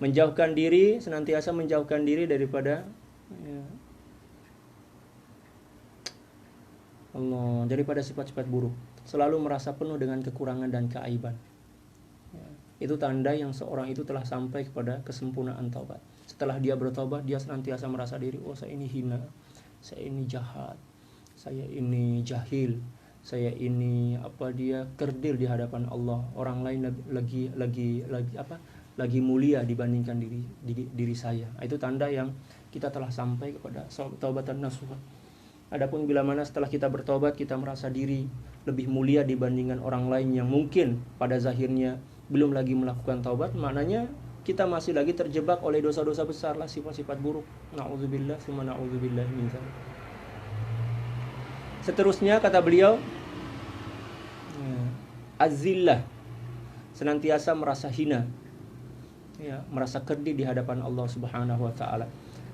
S1: Menjauhkan diri, senantiasa menjauhkan diri daripada Allah, daripada sifat-sifat buruk. Selalu merasa penuh dengan kekurangan dan keaiban. Ya, itu tanda yang seorang itu telah sampai kepada kesempurnaan taubat. Setelah dia bertaubat, dia senantiasa merasa diri, oh saya ini hina, saya ini jahat, saya ini jahil, saya ini kerdil di hadapan Allah. Orang lain lagi mulia dibandingkan diri saya. Itu tanda yang kita telah sampai kepada taubatan nasuha. Adapun bila mana setelah kita bertobat kita merasa diri lebih mulia dibandingkan orang lain yang mungkin pada zahirnya belum lagi melakukan taubat, maknanya kita masih lagi terjebak oleh dosa-dosa besar lah, sifat-sifat buruk. Na'udzubillah tsumma na'udzubillah min dzalik. Seterusnya kata beliau, azillah, senantiasa merasa hina, ya, merasa kerdil di hadapan Allah Subhanahu wa taala.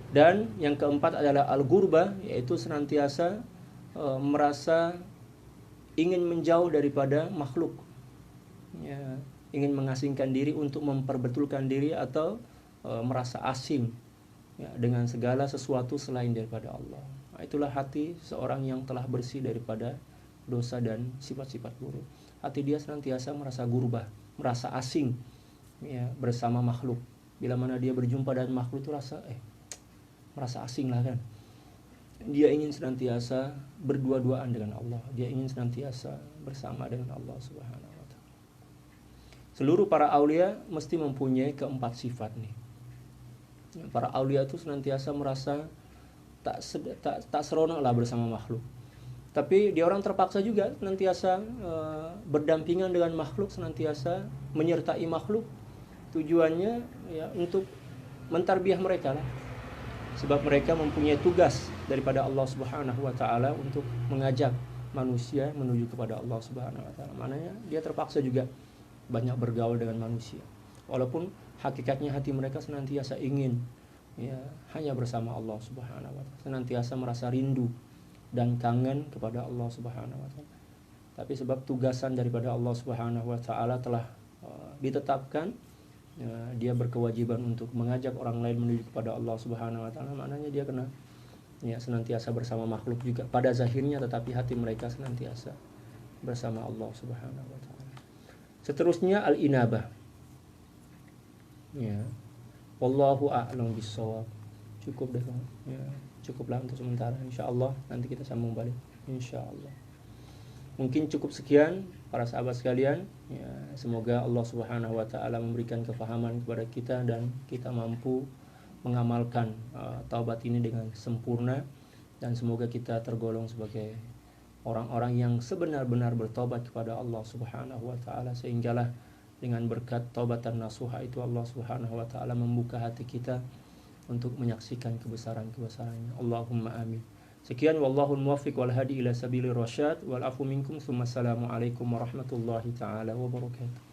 S1: Dan yang keempat adalah al-ghurba, yaitu senantiasa merasa ingin menjauh daripada makhluk, ya, ingin mengasingkan diri untuk memperbetulkan diri atau merasa asing, ya, dengan segala sesuatu selain daripada Allah. Nah, itulah hati seorang yang telah bersih daripada dosa dan sifat-sifat buruk. Hati dia senantiasa merasa ghurba, merasa asing, ya, bersama makhluk. Bila mana dia berjumpa dengan makhluk itu merasa asing lah kan. Dia ingin senantiasa berdua-duaan dengan Allah. Dia ingin senantiasa bersama dengan Allah Subhanahu wa taala. Seluruh para aulia mesti mempunyai keempat sifat nih. Para aulia itu senantiasa merasa tak seronok lah bersama makhluk. Tapi dia orang terpaksa juga senantiasa berdampingan dengan makhluk, senantiasa menyertai makhluk. Tujuannya ya untuk mentarbiah mereka lah. Sebab mereka mempunyai tugas daripada Allah Subhanahu wa taala untuk mengajak manusia menuju kepada Allah Subhanahu wa taala. Maknanya dia terpaksa juga banyak bergaul dengan manusia. Walaupun hakikatnya hati mereka senantiasa ingin, ya, hanya bersama Allah Subhanahu wa taala. Senantiasa merasa rindu dan kangen kepada Allah Subhanahu wa taala. Tapi sebab tugasan daripada Allah Subhanahu wa taala telah ditetapkan, ya, dia berkewajiban untuk mengajak orang lain menuju kepada Allah Subhanahu wa taala, maknanya dia kena, ya, senantiasa bersama makhluk juga pada zahirnya, tetapi hati mereka senantiasa bersama Allah Subhanahu wa taala. Seterusnya al-inabah. Ya. Wallahu a'lam bissawab. Cukup deh, ya. Cukuplah untuk sementara. Insyaallah nanti kita sambung balik. Insyaallah. Mungkin cukup sekian para sahabat sekalian, ya, semoga Allah Subhanahu wa taala memberikan kefahaman kepada kita dan kita mampu mengamalkan taubat ini dengan sempurna, dan semoga kita tergolong sebagai orang-orang yang sebenar-benar bertobat kepada Allah Subhanahu wa taala, sehinggalah dengan berkat taubatan nasuha itu Allah Subhanahu wa taala membuka hati kita untuk menyaksikan kebesaran-kebesarannya. Allahumma amin. Sekian, wallahul muwaffiq wal hadi ila sabilir rasyad wal afu minkum. Assalamualaikum warahmatullahi taala wabarakatuh.